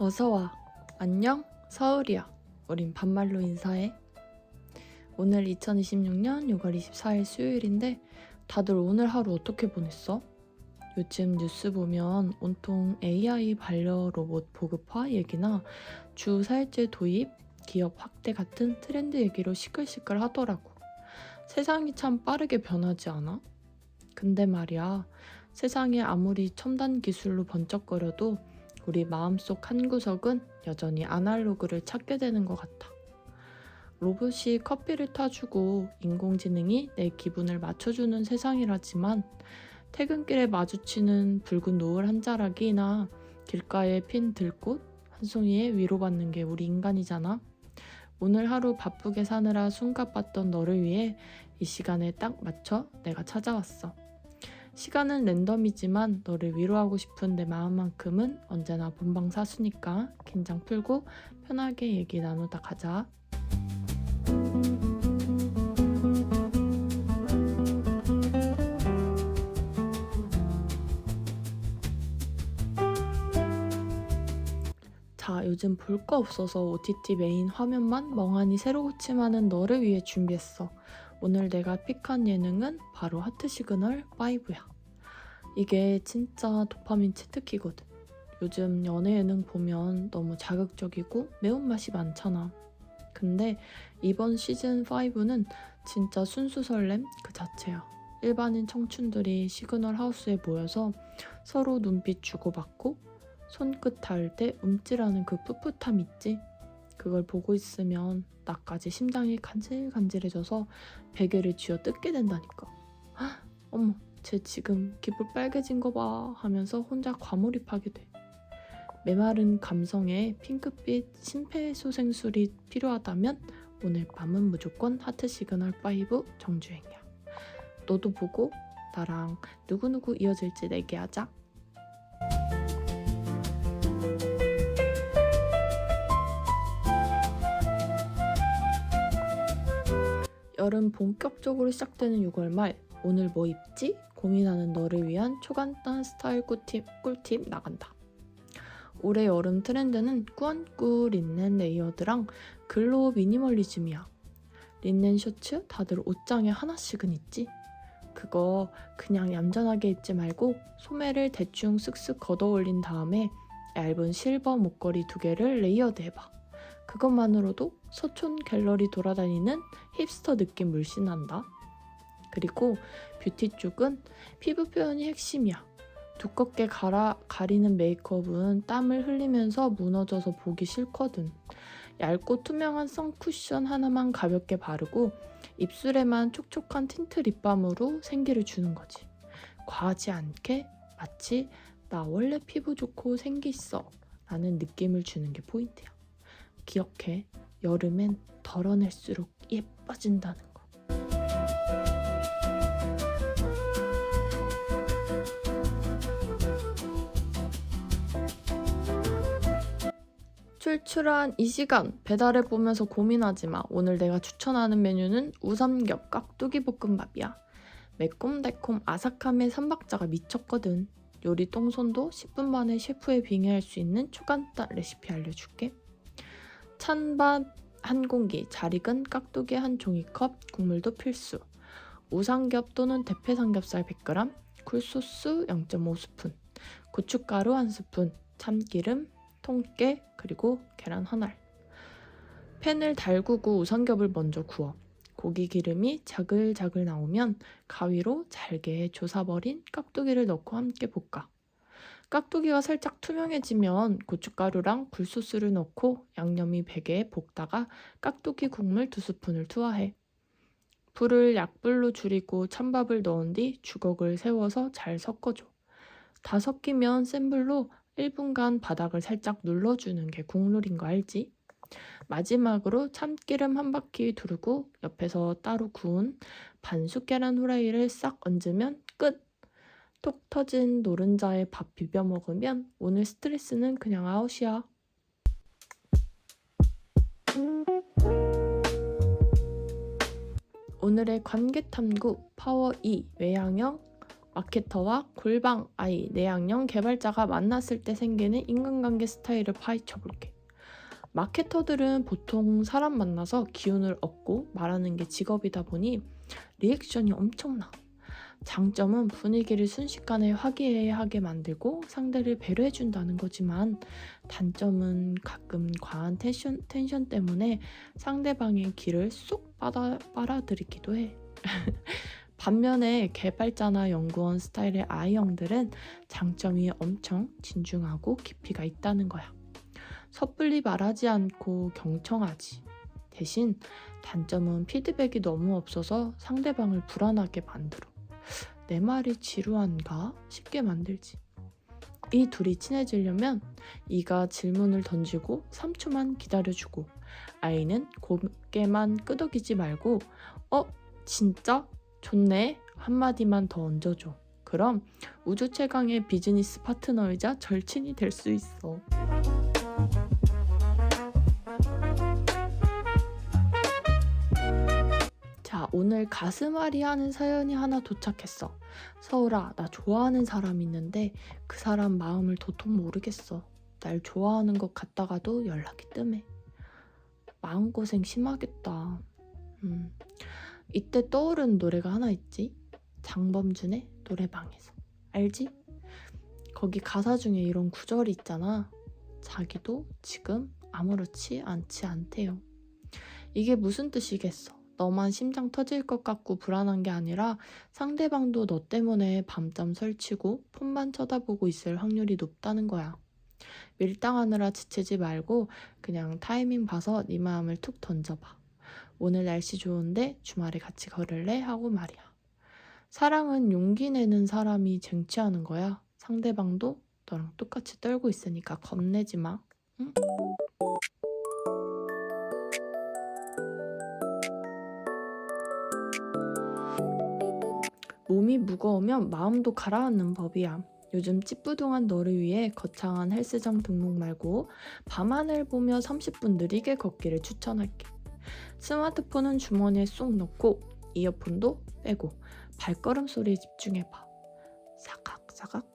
어서와. 안녕, 서울이야. 우린 반말로 인사해. 오늘 2026년 6월 24일 수요일인데 다들 오늘 하루 어떻게 보냈어? 요즘 뉴스 보면 온통 AI 반려로봇 보급화 얘기나 주 4일제 도입, 기업 확대 같은 트렌드 얘기로 시끌시끌 하더라고. 세상이 참 빠르게 변하지 않아? 근데 말이야, 세상이 아무리 첨단 기술로 번쩍거려도 우리 마음속 한 구석은 여전히 아날로그를 찾게 되는 것 같아. 로봇이 커피를 타주고 인공지능이 내 기분을 맞춰주는 세상이라지만 퇴근길에 마주치는 붉은 노을 한 자락이나 길가에 핀 들꽃 한 송이에 위로받는 게 우리 인간이잖아. 오늘 하루 바쁘게 사느라 숨가빴던 너를 위해 이 시간에 딱 맞춰 내가 찾아왔어. 시간은 랜덤이지만 너를 위로하고 싶은 내 마음만큼은 언제나 본방사수니까 긴장 풀고 편하게 얘기 나누다 가자. 자, 요즘 볼 거 없어서 OTT 메인 화면만 멍하니 새로 고침하는 너를 위해 준비했어. 오늘 내가 픽한 예능은 바로 하트 시그널 5야. 이게 진짜 도파민 치트키거든. 요즘 연애 예능 보면 너무 자극적이고 매운맛이 많잖아. 근데 이번 시즌 5는 진짜 순수 설렘 그 자체야. 일반인 청춘들이 시그널 하우스에 모여서 서로 눈빛 주고받고 손끝 닿을 때 움찔하는 그 풋풋함 있지? 그걸 보고 있으면 나까지 심장이 간질간질해져서 베개를 쥐어 뜯게 된다니까. 헉, 어머, 쟤 지금 기분 빨개진 거 봐 하면서 혼자 과몰입하게 돼. 메마른 감성에 핑크빛 심폐소생술이 필요하다면 오늘 밤은 무조건 하트 시그널 5 정주행이야. 너도 보고 나랑 누구누구 이어질지 내기하자. 여름 본격적으로 시작되는 6월 말, 오늘 뭐 입지? 고민하는 너를 위한 초간단 스타일 꿀팁 나간다. 올해 여름 트렌드는 꾸안꾸 린넨 레이어드랑 글로우 미니멀리즘이야. 린넨 셔츠 다들 옷장에 하나씩은 있지? 그거 그냥 얌전하게 입지 말고 소매를 대충 쓱쓱 걷어 올린 다음에 얇은 실버 목걸이 2개를 레이어드 해봐. 그것만으로도 서촌 갤러리 돌아다니는 힙스터 느낌 물씬 난다. 그리고 뷰티 쪽은 피부 표현이 핵심이야. 두껍게 가리는 메이크업은 땀을 흘리면서 무너져서 보기 싫거든. 얇고 투명한 선쿠션 하나만 가볍게 바르고 입술에만 촉촉한 틴트 립밤으로 생기를 주는 거지. 과하지 않게 마치 나 원래 피부 좋고 생기 있어 라는 느낌을 주는 게 포인트야. 기억해, 여름엔 덜어낼수록 예뻐진다는 거. 출출한 이 시간 배달을 보면서 고민하지 마. 오늘 내가 추천하는 메뉴는 우삼겹 깍두기 볶음밥이야. 매콤달콤 아삭함의 삼박자가 미쳤거든. 요리 똥손도 10분 만에 셰프에 빙의할 수 있는 초간단 레시피 알려줄게. 찬밥 한 공기, 잘 익은 깍두기 한 종이컵, 국물도 필수. 우삼겹 또는 대패 삼겹살 100g, 굴소스 0.5스푼, 고춧가루 1스푼, 참기름, 통깨, 그리고 계란 한 알. 팬을 달구고 우삼겹을 먼저 구워. 고기 기름이 자글자글 나오면 가위로 잘게 조사버린 깍두기를 넣고 함께 볶아. 깍두기가 살짝 투명해지면 고춧가루랑 굴소스를 넣고 양념이 배게 볶다가 깍두기 국물 2스푼을 투하해. 불을 약불로 줄이고 찬밥을 넣은 뒤 주걱을 세워서 잘 섞어줘. 다 섞이면 센 불로 1분간 바닥을 살짝 눌러주는 게 국룰인 거 알지? 마지막으로 참기름 한 바퀴 두르고 옆에서 따로 구운 반숙 계란 후라이를 싹 얹으면 끝! 톡 터진 노른자에 밥 비벼 먹으면 오늘 스트레스는 그냥 아웃이야. 오늘의 관계탐구 파워 2 외향형 마케터와 골방 아이 내향형 개발자가 만났을 때 생기는 인간관계 스타일을 파헤쳐 볼게. 마케터들은 보통 사람 만나서 기운을 얻고 말하는 게 직업이다 보니 리액션이 엄청나. 장점은 분위기를 순식간에 화기애애하게 만들고 상대를 배려해준다는 거지만, 단점은 가끔 과한 텐션 때문에 상대방의 기를 쏙 빨아들이기도 해. 반면에 개발자나 연구원 스타일의 I형들은 장점이 엄청 진중하고 깊이가 있다는 거야. 섣불리 말하지 않고 경청하지. 대신 단점은 피드백이 너무 없어서 상대방을 불안하게 만들어. 내 말이 지루한가 싶게 만들지. 이 둘이 친해지려면 E가 질문을 던지고 3초만 기다려주고, I는 고개만 끄덕이지 말고 진짜? 좋네? 한마디만 더 얹어줘. 그럼 우주 최강의 비즈니스 파트너이자 절친이 될 수 있어. 자, 오늘 가슴앓이 하는 사연이 하나 도착했어. 서울아, 나 좋아하는 사람 있는데 그 사람 마음을 도통 모르겠어. 날 좋아하는 것 같다가도 연락이 뜸해. 마음고생 심하겠다. 이때 떠오르는 노래가 하나 있지? 장범준의 노래방에서. 알지? 거기 가사 중에 이런 구절이 있잖아. 자기도 지금 아무렇지 않지 않대요. 이게 무슨 뜻이겠어? 너만 심장 터질 것 같고 불안한 게 아니라 상대방도 너 때문에 밤잠 설치고 폰만 쳐다보고 있을 확률이 높다는 거야. 밀당하느라 지치지 말고 그냥 타이밍 봐서 네 마음을 툭 던져봐. 오늘 날씨 좋은데 주말에 같이 걸을래? 하고 말이야. 사랑은 용기 내는 사람이 쟁취하는 거야. 상대방도 너랑 똑같이 떨고 있으니까 겁내지 마. 응? 몸이 무거우면 마음도 가라앉는 법이야. 요즘 찌뿌둥한 너를 위해 거창한 헬스장 등록 말고 밤하늘 보며 30분 느리게 걷기를 추천할게. 스마트폰은 주머니에 쏙 넣고 이어폰도 빼고 발걸음 소리에 집중해봐. 사각사각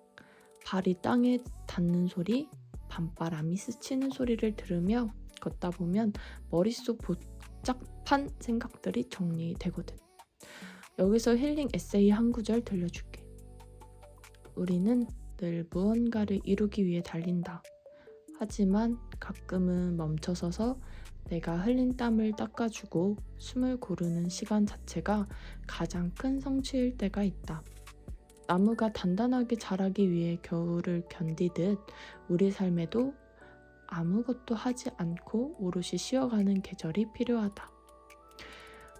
발이 땅에 닿는 소리, 밤바람이 스치는 소리를 들으며 걷다 보면 머릿속 복잡한 생각들이 정리되거든. 여기서 힐링 에세이 한 구절 들려줄게. 우리는 늘 무언가를 이루기 위해 달린다. 하지만 가끔은 멈춰서서 내가 흘린 땀을 닦아주고 숨을 고르는 시간 자체가 가장 큰 성취일 때가 있다. 나무가 단단하게 자라기 위해 겨울을 견디듯 우리 삶에도 아무것도 하지 않고 오롯이 쉬어가는 계절이 필요하다.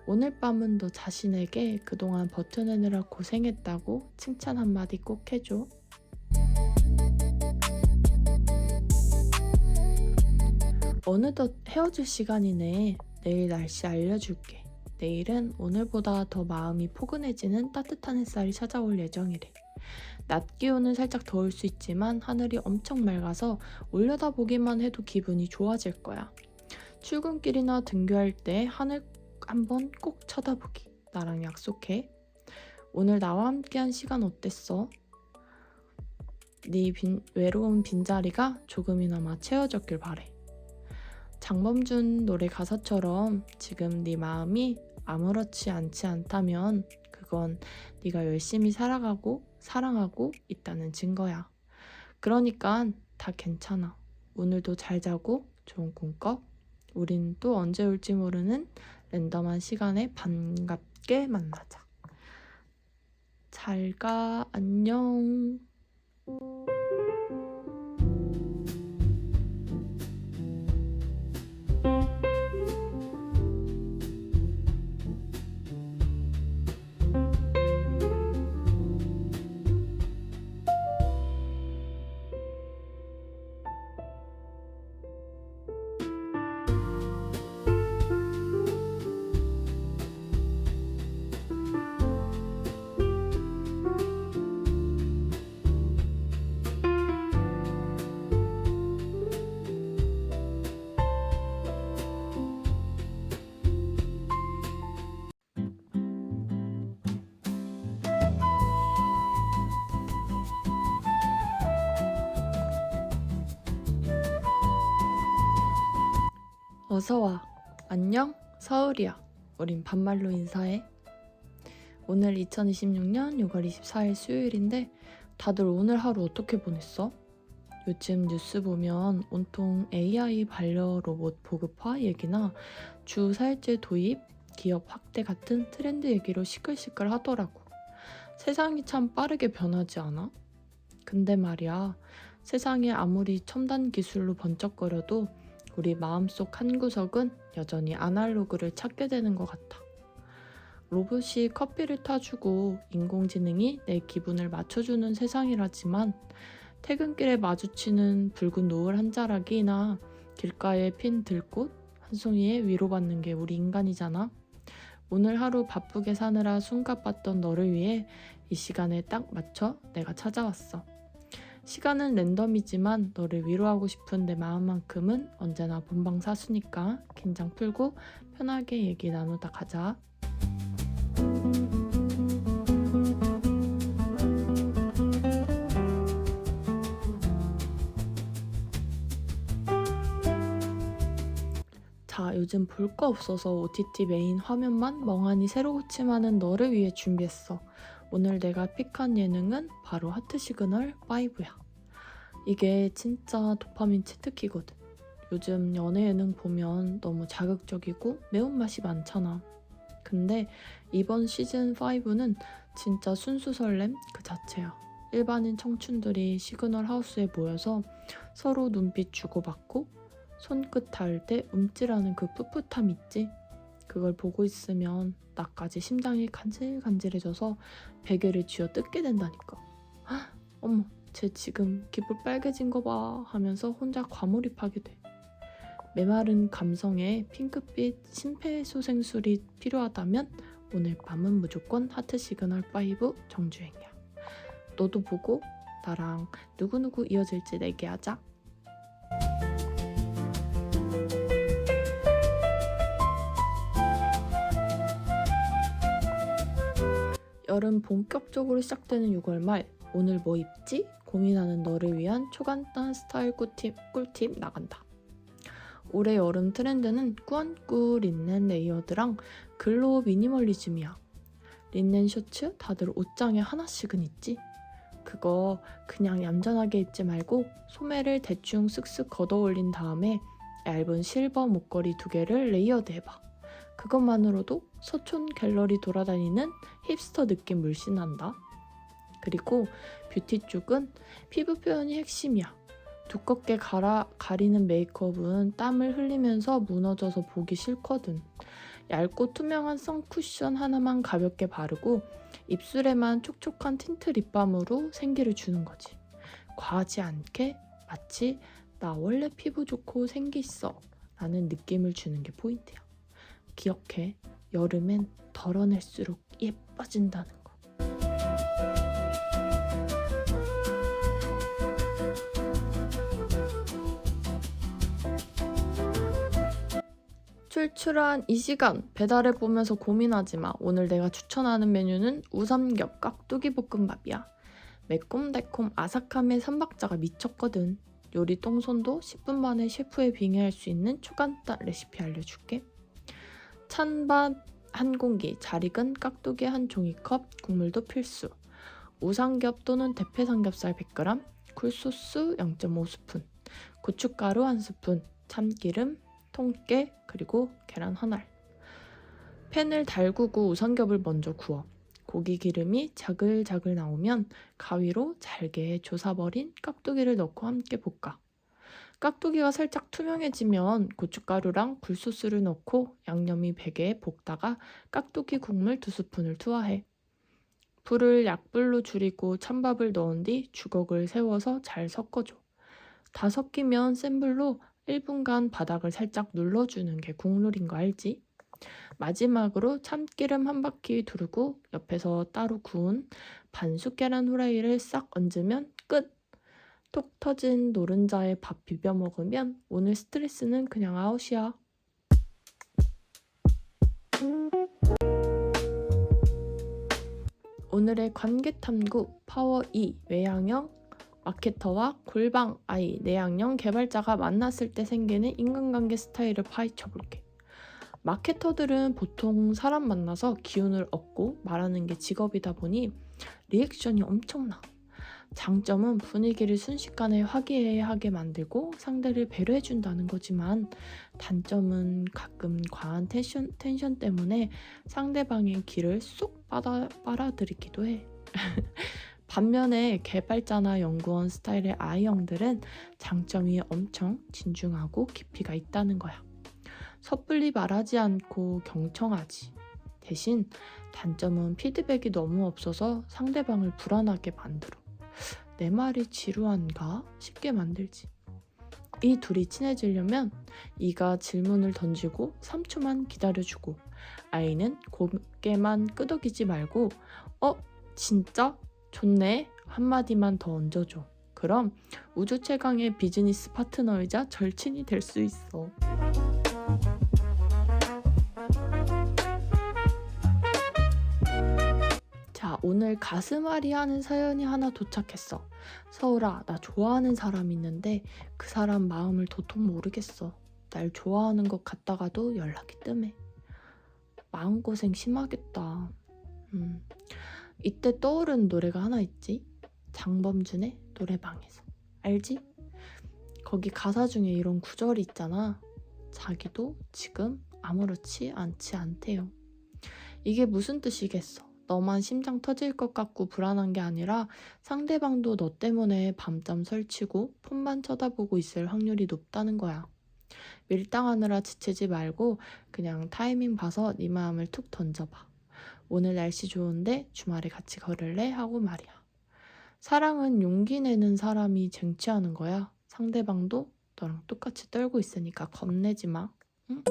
오늘 밤은 너 자신에게 그동안 버텨내느라 고생했다고 칭찬 한마디 꼭 해줘. 어느덧 헤어질 시간이네. 내일 날씨 알려줄게. 내일은 오늘보다 더 마음이 포근해지는 따뜻한 햇살이 찾아올 예정이래. 낮 기온은 살짝 더울 수 있지만 하늘이 엄청 맑아서 올려다보기만 해도 기분이 좋아질 거야. 출근길이나 등교할 때 하늘 한번 꼭 쳐다보기. 나랑 약속해. 오늘 나와 함께한 시간 어땠어? 네 외로운 빈자리가 조금이나마 채워졌길 바래. 장범준 노래 가사처럼 지금 네 마음이 아무렇지 않지 않다면 그건 네가 열심히 살아가고 사랑하고 있다는 증거야. 그러니까 다 괜찮아. 오늘도 잘 자고 좋은 꿈 꿔. 우린 또 언제 올지 모르는 랜덤한 시간에 반갑게 만나자. 잘 가. 안녕. 어서와. 안녕, 서울이야. 우린 반말로 인사해. 오늘 2026년 6월 24일 수요일인데 다들 오늘 하루 어떻게 보냈어? 요즘 뉴스 보면 온통 AI 반려 로봇 보급화 얘기나 주 4일제 도입, 기업 확대 같은 트렌드 얘기로 시끌시끌 하더라고. 세상이 참 빠르게 변하지 않아? 근데 말이야, 세상이 아무리 첨단 기술로 번쩍거려도 우리 마음속 한 구석은 여전히 아날로그를 찾게 되는 것 같아. 로봇이 커피를 타주고 인공지능이 내 기분을 맞춰주는 세상이라지만 퇴근길에 마주치는 붉은 노을 한 자락이나 길가에 핀 들꽃 한 송이에 위로받는 게 우리 인간이잖아. 오늘 하루 바쁘게 사느라 숨가빴던 너를 위해 이 시간에 딱 맞춰 내가 찾아왔어. 시간은 랜덤이지만 너를 위로하고 싶은 내 마음만큼은 언제나 본방사수니까 긴장 풀고 편하게 얘기 나누다 가자. 자, 요즘 볼 거 없어서 OTT 메인 화면만 멍하니 새로 고침하는 너를 위해 준비했어. 오늘 내가 픽한 예능은 바로 하트 시그널 5야. 이게 진짜 도파민 치트키거든. 요즘 연애 예능 보면 너무 자극적이고 매운맛이 많잖아. 근데 이번 시즌 5는 진짜 순수 설렘 그 자체야. 일반인 청춘들이 시그널 하우스에 모여서 서로 눈빛 주고받고 손끝 닿을 때 움찔하는 그 풋풋함 있지? 그걸 보고 있으면 나까지 심장이 간질간질해져서 베개를 쥐어 뜯게 된다니까. 헉, 어머, 쟤 지금 기분 빨개진 거 봐 하면서 혼자 과몰입하게 돼. 메마른 감성에 핑크빛 심폐소생술이 필요하다면 오늘 밤은 무조건 하트 시그널 5 정주행이야. 너도 보고 나랑 누구누구 이어질지 내기하자. 여름 본격적으로 시작되는 6월 말, 오늘 뭐 입지? 고민하는 너를 위한 초간단 스타일 꿀팁 나간다. 올해 여름 트렌드는 꾸안꾸 린넨 레이어드랑 글로우 미니멀리즘이야. 린넨 셔츠 다들 옷장에 하나씩은 있지? 그거 그냥 얌전하게 입지 말고 소매를 대충 쓱쓱 걷어 올린 다음에 얇은 실버 목걸이 2개를 레이어드 해봐. 그것만으로도 서촌 갤러리 돌아다니는 힙스터 느낌 물씬 난다. 그리고 뷰티 쪽은 피부 표현이 핵심이야. 두껍게 가리는 메이크업은 땀을 흘리면서 무너져서 보기 싫거든. 얇고 투명한 선쿠션 하나만 가볍게 바르고 입술에만 촉촉한 틴트 립밤으로 생기를 주는 거지. 과하지 않게 마치 나 원래 피부 좋고 생기 있어 라는 느낌을 주는 게 포인트야. 기억해, 여름엔 덜어낼수록 예뻐진다는 거. 출출한 이 시간 배달해 보면서 고민하지 마. 오늘 내가 추천하는 메뉴는 우삼겹 깍두기 볶음밥이야. 매콤달콤 아삭함의 3박자가 미쳤거든. 요리 똥손도 10분 만에 셰프에 빙의할 수 있는 초간단 레시피 알려줄게. 찬밥 한 공기, 잘 익은 깍두기 한 종이컵, 국물도 필수. 우삼겹 또는 대패 삼겹살 100g, 굴소스 0.5스푼, 고춧가루 1스푼, 참기름, 통깨, 그리고 계란 한 알. 팬을 달구고 우삼겹을 먼저 구워. 고기 기름이 자글자글 나오면 가위로 잘게 조사버린 깍두기를 넣고 함께 볶아. 깍두기가 살짝 투명해지면 고춧가루랑 굴소스를 넣고 양념이 배게 볶다가 깍두기 국물 2스푼을 투하해. 불을 약불로 줄이고 찬밥을 넣은 뒤 주걱을 세워서 잘 섞어줘. 다 섞이면 센 불로 1분간 바닥을 살짝 눌러주는 게 국룰인 거 알지? 마지막으로 참기름 한 바퀴 두르고 옆에서 따로 구운 반숙 계란 후라이를 싹 얹으면 끝! 톡 터진 노른자에 밥 비벼 먹으면 오늘 스트레스는 그냥 아웃이야. 오늘의 관계탐구 파워 2 외향형 마케터와 골방 아이 내향형 개발자가 만났을 때 생기는 인간관계 스타일을 파헤쳐 볼게. 마케터들은 보통 사람 만나서 기운을 얻고 말하는 게 직업이다 보니 리액션이 엄청나. 장점은 분위기를 순식간에 화기애애하게 만들고 상대를 배려해준다는 거지만, 단점은 가끔 과한 텐션 때문에 상대방의 기를 쏙 빨아들이기도 해. 반면에 개발자나 연구원 스타일의 I형들은 장점이 엄청 진중하고 깊이가 있다는 거야. 섣불리 말하지 않고 경청하지. 대신 단점은 피드백이 너무 없어서 상대방을 불안하게 만들어. 내 말이 지루한가 싶게 만들지. 이 둘이 친해지려면 E가 질문을 던지고 3초만 기다려주고, I는 고개만 끄덕이지 말고 진짜? 좋네? 한마디만 더 얹어줘. 그럼 우주 최강의 비즈니스 파트너이자 절친이 될 수 있어. 자, 오늘 가슴앓이 하는 사연이 하나 도착했어. 서울아, 나 좋아하는 사람 있는데 그 사람 마음을 도통 모르겠어. 날 좋아하는 것 같다가도 연락이 뜸해. 마음고생 심하겠다. 이때 떠오른 노래가 하나 있지? 장범준의 노래방에서. 알지? 거기 가사 중에 이런 구절이 있잖아. 자기도 지금 아무렇지 않지 않대요. 이게 무슨 뜻이겠어? 너만 심장 터질 것 같고 불안한 게 아니라 상대방도 너 때문에 밤잠 설치고 폰만 쳐다보고 있을 확률이 높다는 거야. 밀당하느라 지치지 말고 그냥 타이밍 봐서 네 마음을 툭 던져봐. 오늘 날씨 좋은데 주말에 같이 걸을래? 하고 말이야. 사랑은 용기 내는 사람이 쟁취하는 거야. 상대방도 너랑 똑같이 떨고 있으니까 겁내지 마. 응?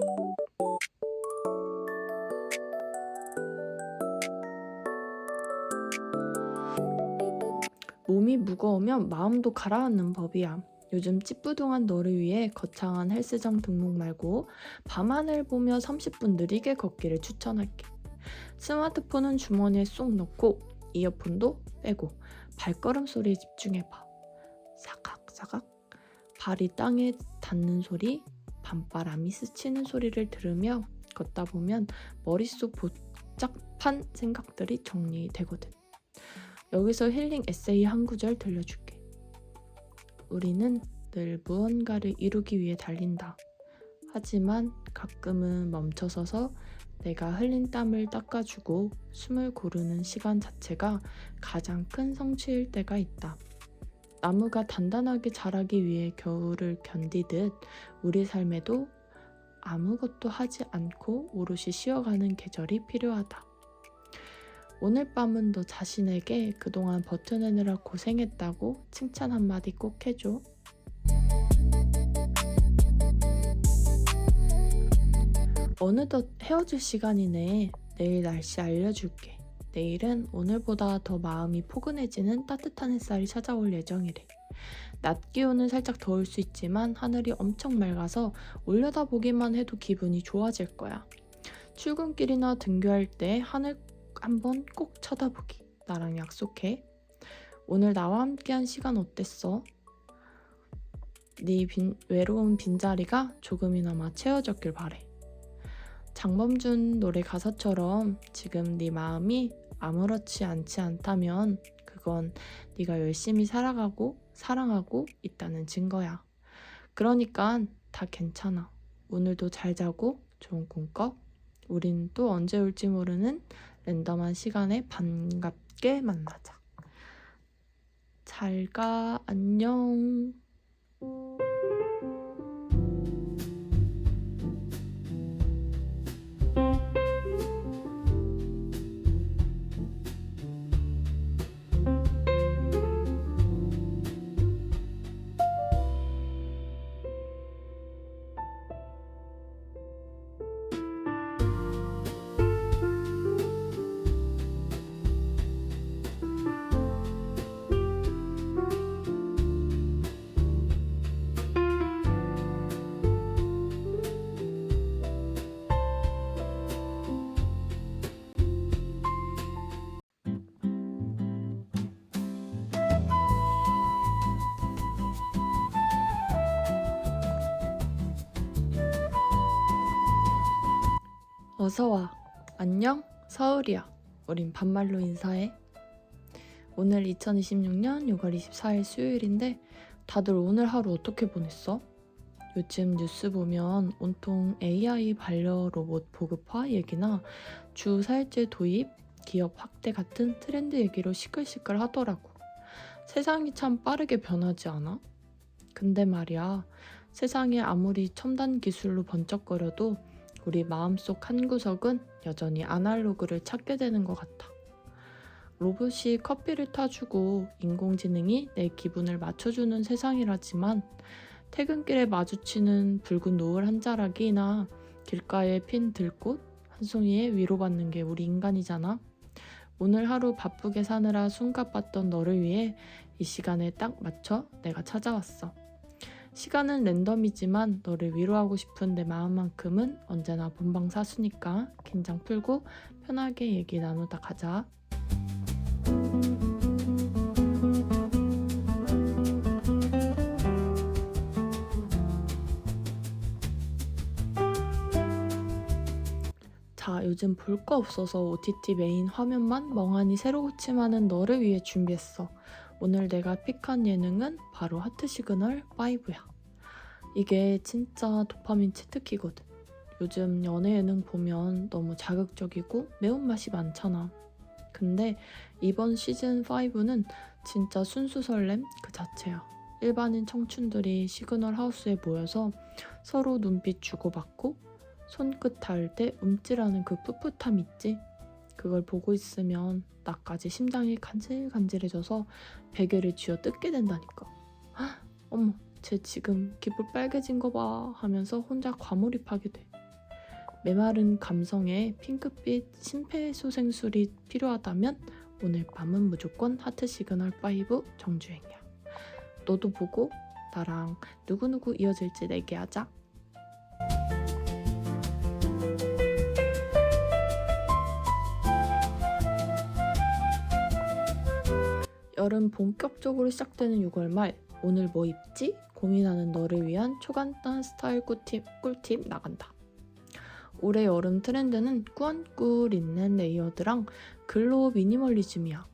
몸이 무거우면 마음도 가라앉는 법이야. 요즘 찌뿌둥한 너를 위해 거창한 헬스장 등록 말고 밤하늘 보며 30분 느리게 걷기를 추천할게. 스마트폰은 주머니에 쏙 넣고 이어폰도 빼고 발걸음 소리에 집중해봐. 사각사각 발이 땅에 닿는 소리, 밤바람이 스치는 소리를 들으며 걷다 보면 머릿속 복잡한 생각들이 정리되거든. 여기서 힐링 에세이 한 구절 들려줄게. 우리는 늘 무언가를 이루기 위해 달린다. 하지만 가끔은 멈춰서서 내가 흘린 땀을 닦아주고 숨을 고르는 시간 자체가 가장 큰 성취일 때가 있다. 나무가 단단하게 자라기 위해 겨울을 견디듯 우리 삶에도 아무것도 하지 않고 오롯이 쉬어가는 계절이 필요하다. 오늘 밤은 너 자신에게 그동안 버텨내느라 고생했다고 칭찬 한마디 꼭 해줘. 어느덧 헤어질 시간이네. 내일 날씨 알려줄게. 내일은 오늘보다 더 마음이 포근해지는 따뜻한 햇살이 찾아올 예정이래. 낮 기온은 살짝 더울 수 있지만 하늘이 엄청 맑아서 올려다보기만 해도 기분이 좋아질 거야. 출근길이나 등교할 때 하늘 한번 꼭 쳐다보기. 나랑 약속해. 오늘 나와 함께한 시간 어땠어? 네 외로운 빈자리가 조금이나마 채워졌길 바래. 장범준 노래 가사처럼 지금 네 마음이 아무렇지 않지 않다면 그건 네가 열심히 살아가고 사랑하고 있다는 증거야. 그러니까 다 괜찮아. 오늘도 잘 자고 좋은 꿈 꿔. 우린 또 언제 올지 모르는 랜덤한 시간에 반갑게 만나자. 잘 가. 안녕. 어서와. 안녕, 서울이야. 우린 반말로 인사해. 오늘 2026년 6월 24일 수요일인데 다들 오늘 하루 어떻게 보냈어? 요즘 뉴스 보면 온통 AI 반려 로봇 보급화 얘기나 주 4일제 도입, 기업 확대 같은 트렌드 얘기로 시끌시끌 하더라고. 세상이 참 빠르게 변하지 않아? 근데 말이야, 세상이 아무리 첨단 기술로 번쩍거려도 우리 마음속 한 구석은 여전히 아날로그를 찾게 되는 것 같아. 로봇이 커피를 타주고 인공지능이 내 기분을 맞춰주는 세상이라지만 퇴근길에 마주치는 붉은 노을 한 자락이나 길가에 핀 들꽃 한 송이에 위로받는 게 우리 인간이잖아. 오늘 하루 바쁘게 사느라 숨가빴던 너를 위해 이 시간에 딱 맞춰 내가 찾아왔어. 시간은 랜덤이지만 너를 위로하고 싶은 내 마음만큼은 언제나 본방사수니까 긴장 풀고 편하게 얘기 나누다 가자. 자, 요즘 볼 거 없어서 OTT 메인 화면만 멍하니 새로 고침하는 너를 위해 준비했어. 오늘 내가 픽한 예능은 바로 하트 시그널 5야. 이게 진짜 도파민 치트키거든. 요즘 연애 예능 보면 너무 자극적이고 매운맛이 많잖아. 근데 이번 시즌 5는 진짜 순수 설렘 그 자체야. 일반인 청춘들이 시그널 하우스에 모여서 서로 눈빛 주고받고 손끝 닿을 때 움찔하는 그 풋풋함 있지? 그걸 보고 있으면 나까지 심장이 간질간질해져서 베개를 쥐어 뜯게 된다니까. 헉, 어머, 쟤 지금 기분 빨개진 거 봐 하면서 혼자 과몰입하게 돼. 메마른 감성에 핑크빛 심폐소생술이 필요하다면 오늘 밤은 무조건 하트 시그널 5 정주행이야. 너도 보고 나랑 누구누구 이어질지 내기하자. 여름 본격적으로 시작되는 6월 말, 오늘 뭐 입지? 고민하는 너를 위한 초간단 스타일 꿀팁 나간다. 올해 여름 트렌드는 꾸안꾸 린넨 레이어드랑 글로우 미니멀리즘이야.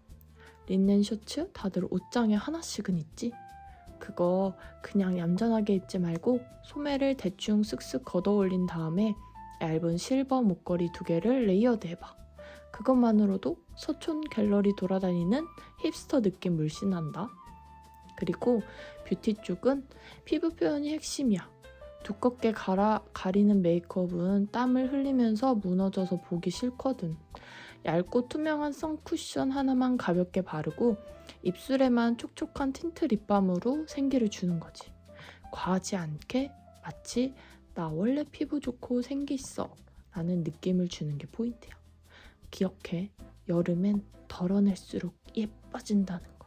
린넨 셔츠 다들 옷장에 하나씩은 있지? 그거 그냥 얌전하게 입지 말고 소매를 대충 쓱쓱 걷어 올린 다음에 얇은 실버 목걸이 2개를 레이어드 해봐. 그것만으로도 서촌 갤러리 돌아다니는 힙스터 느낌 물씬 난다. 그리고 뷰티 쪽은 피부 표현이 핵심이야. 두껍게 가리는 메이크업은 땀을 흘리면서 무너져서 보기 싫거든. 얇고 투명한 선쿠션 하나만 가볍게 바르고 입술에만 촉촉한 틴트 립밤으로 생기를 주는 거지. 과하지 않게 마치 나 원래 피부 좋고 생기 있어 라는 느낌을 주는 게 포인트야. 기억해, 여름엔 덜어낼수록 예뻐진다는 거.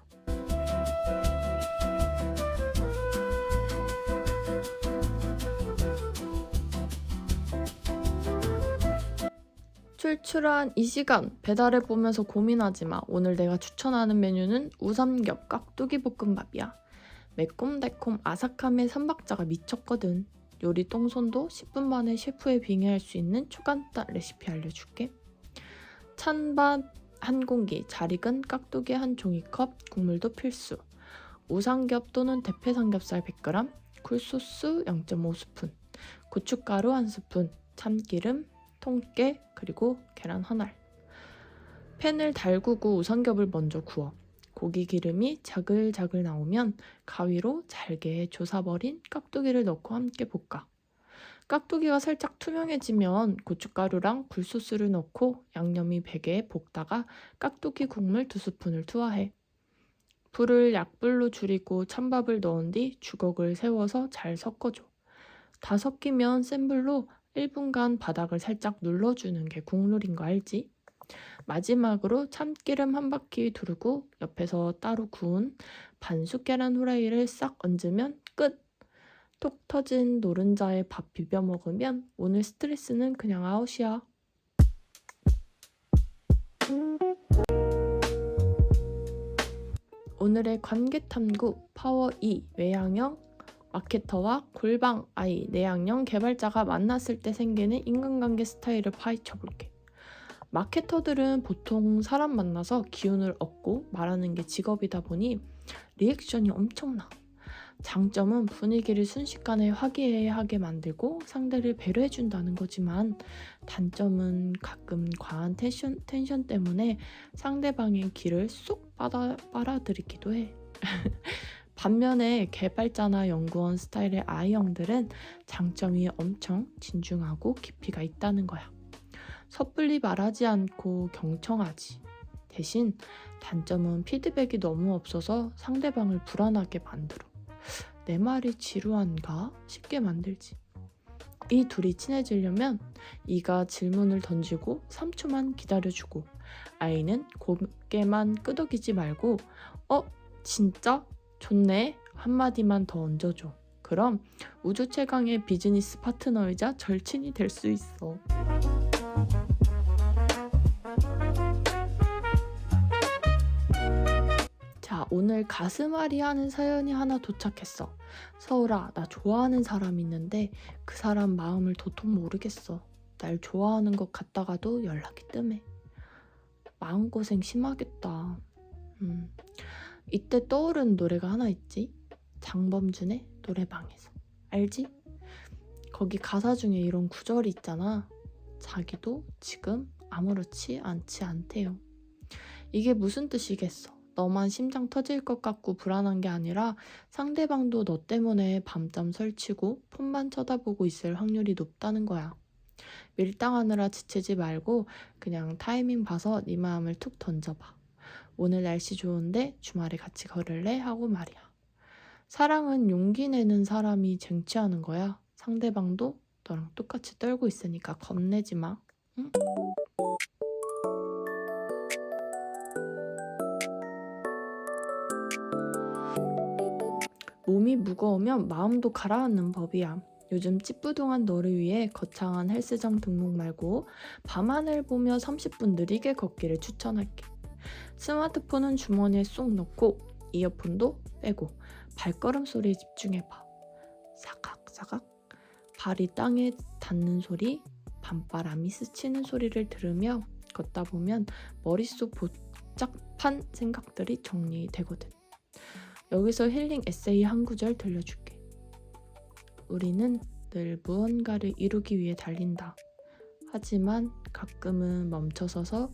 출출한 이 시간 배달해 보면서 고민하지 마. 오늘 내가 추천하는 메뉴는 우삼겹 깍두기 볶음밥이야. 매콤달콤 아삭함의 삼박자가 미쳤거든. 요리 똥손도 10분 만에 셰프에 빙의할 수 있는 초간단 레시피 알려줄게. 찬밥 한 공기, 잘 익은 깍두기 한 종이컵, 국물도 필수. 우삼겹 또는 대패 삼겹살 100g, 굴소스 0.5스푼, 고춧가루 1스푼, 참기름, 통깨, 그리고 계란 한 알. 팬을 달구고 우삼겹을 먼저 구워. 고기 기름이 자글자글 나오면 가위로 잘게 조사버린 깍두기를 넣고 함께 볶아. 깍두기가 살짝 투명해지면 고춧가루랑 굴소스를 넣고 양념이 배게 볶다가 깍두기 국물 2스푼을 투하해. 불을 약불로 줄이고 찬밥을 넣은 뒤 주걱을 세워서 잘 섞어줘. 다 섞이면 센 불로 1분간 바닥을 살짝 눌러주는 게 국룰인 거 알지? 마지막으로 참기름 한 바퀴 두르고 옆에서 따로 구운 반숙 계란 후라이를 싹 얹으면 끝! 톡 터진 노른자에 밥 비벼 먹으면 오늘 스트레스는 그냥 아웃이야. 오늘의 관계탐구 파워 2 외향형 마케터와 골방 아이 내향형 개발자가 만났을 때 생기는 인간관계 스타일을 파헤쳐 볼게. 마케터들은 보통 사람 만나서 기운을 얻고 말하는 게 직업이다 보니 리액션이 엄청나. 장점은 분위기를 순식간에 화기애애하게 만들고 상대를 배려해준다는 거지만 단점은 가끔 과한 텐션 때문에 상대방의 기를 쏙 빨아들이기도 해. 반면에 개발자나 연구원 스타일의 I형들은 장점이 엄청 진중하고 깊이가 있다는 거야. 섣불리 말하지 않고 경청하지. 대신 단점은 피드백이 너무 없어서 상대방을 불안하게 만들어. 내 말이 지루한가 싶게 만들지. 이 둘이 친해지려면 E가 질문을 던지고 3초만 기다려주고 I는 고개만 끄덕이지 말고 진짜? 좋네? 한마디만 더 얹어줘. 그럼 우주 최강의 비즈니스 파트너이자 절친이 될 수 있어. 자, 오늘 가슴앓이 하는 사연이 하나 도착했어. 서울아, 나 좋아하는 사람 있는데 그 사람 마음을 도통 모르겠어. 날 좋아하는 것 같다가도 연락이 뜸해. 마음고생 심하겠다. 이때 떠오른 노래가 하나 있지? 장범준의 노래방에서. 알지? 거기 가사 중에 이런 구절이 있잖아. 자기도 지금 아무렇지 않지 않대요. 이게 무슨 뜻이겠어? 너만 심장 터질 것 같고 불안한 게 아니라 상대방도 너 때문에 밤잠 설치고 폰만 쳐다보고 있을 확률이 높다는 거야. 밀당하느라 지치지 말고 그냥 타이밍 봐서 네 마음을 툭 던져봐. 오늘 날씨 좋은데 주말에 같이 걸을래? 하고 말이야. 사랑은 용기 내는 사람이 쟁취하는 거야. 상대방도 너랑 똑같이 떨고 있으니까 겁내지 마. 응? 몸이 무거우면 마음도 가라앉는 법이야. 요즘 찌뿌둥한 너를 위해 거창한 헬스장 등록 말고 밤하늘 보며 30분 느리게 걷기를 추천할게. 스마트폰은 주머니에 쏙 넣고 이어폰도 빼고 발걸음 소리에 집중해봐. 사각사각 발이 땅에 닿는 소리, 밤바람이 스치는 소리를 들으며 걷다 보면 머릿속 복잡한 생각들이 정리되거든. 여기서 힐링 에세이 한 구절 들려줄게. 우리는 늘 무언가를 이루기 위해 달린다. 하지만 가끔은 멈춰서서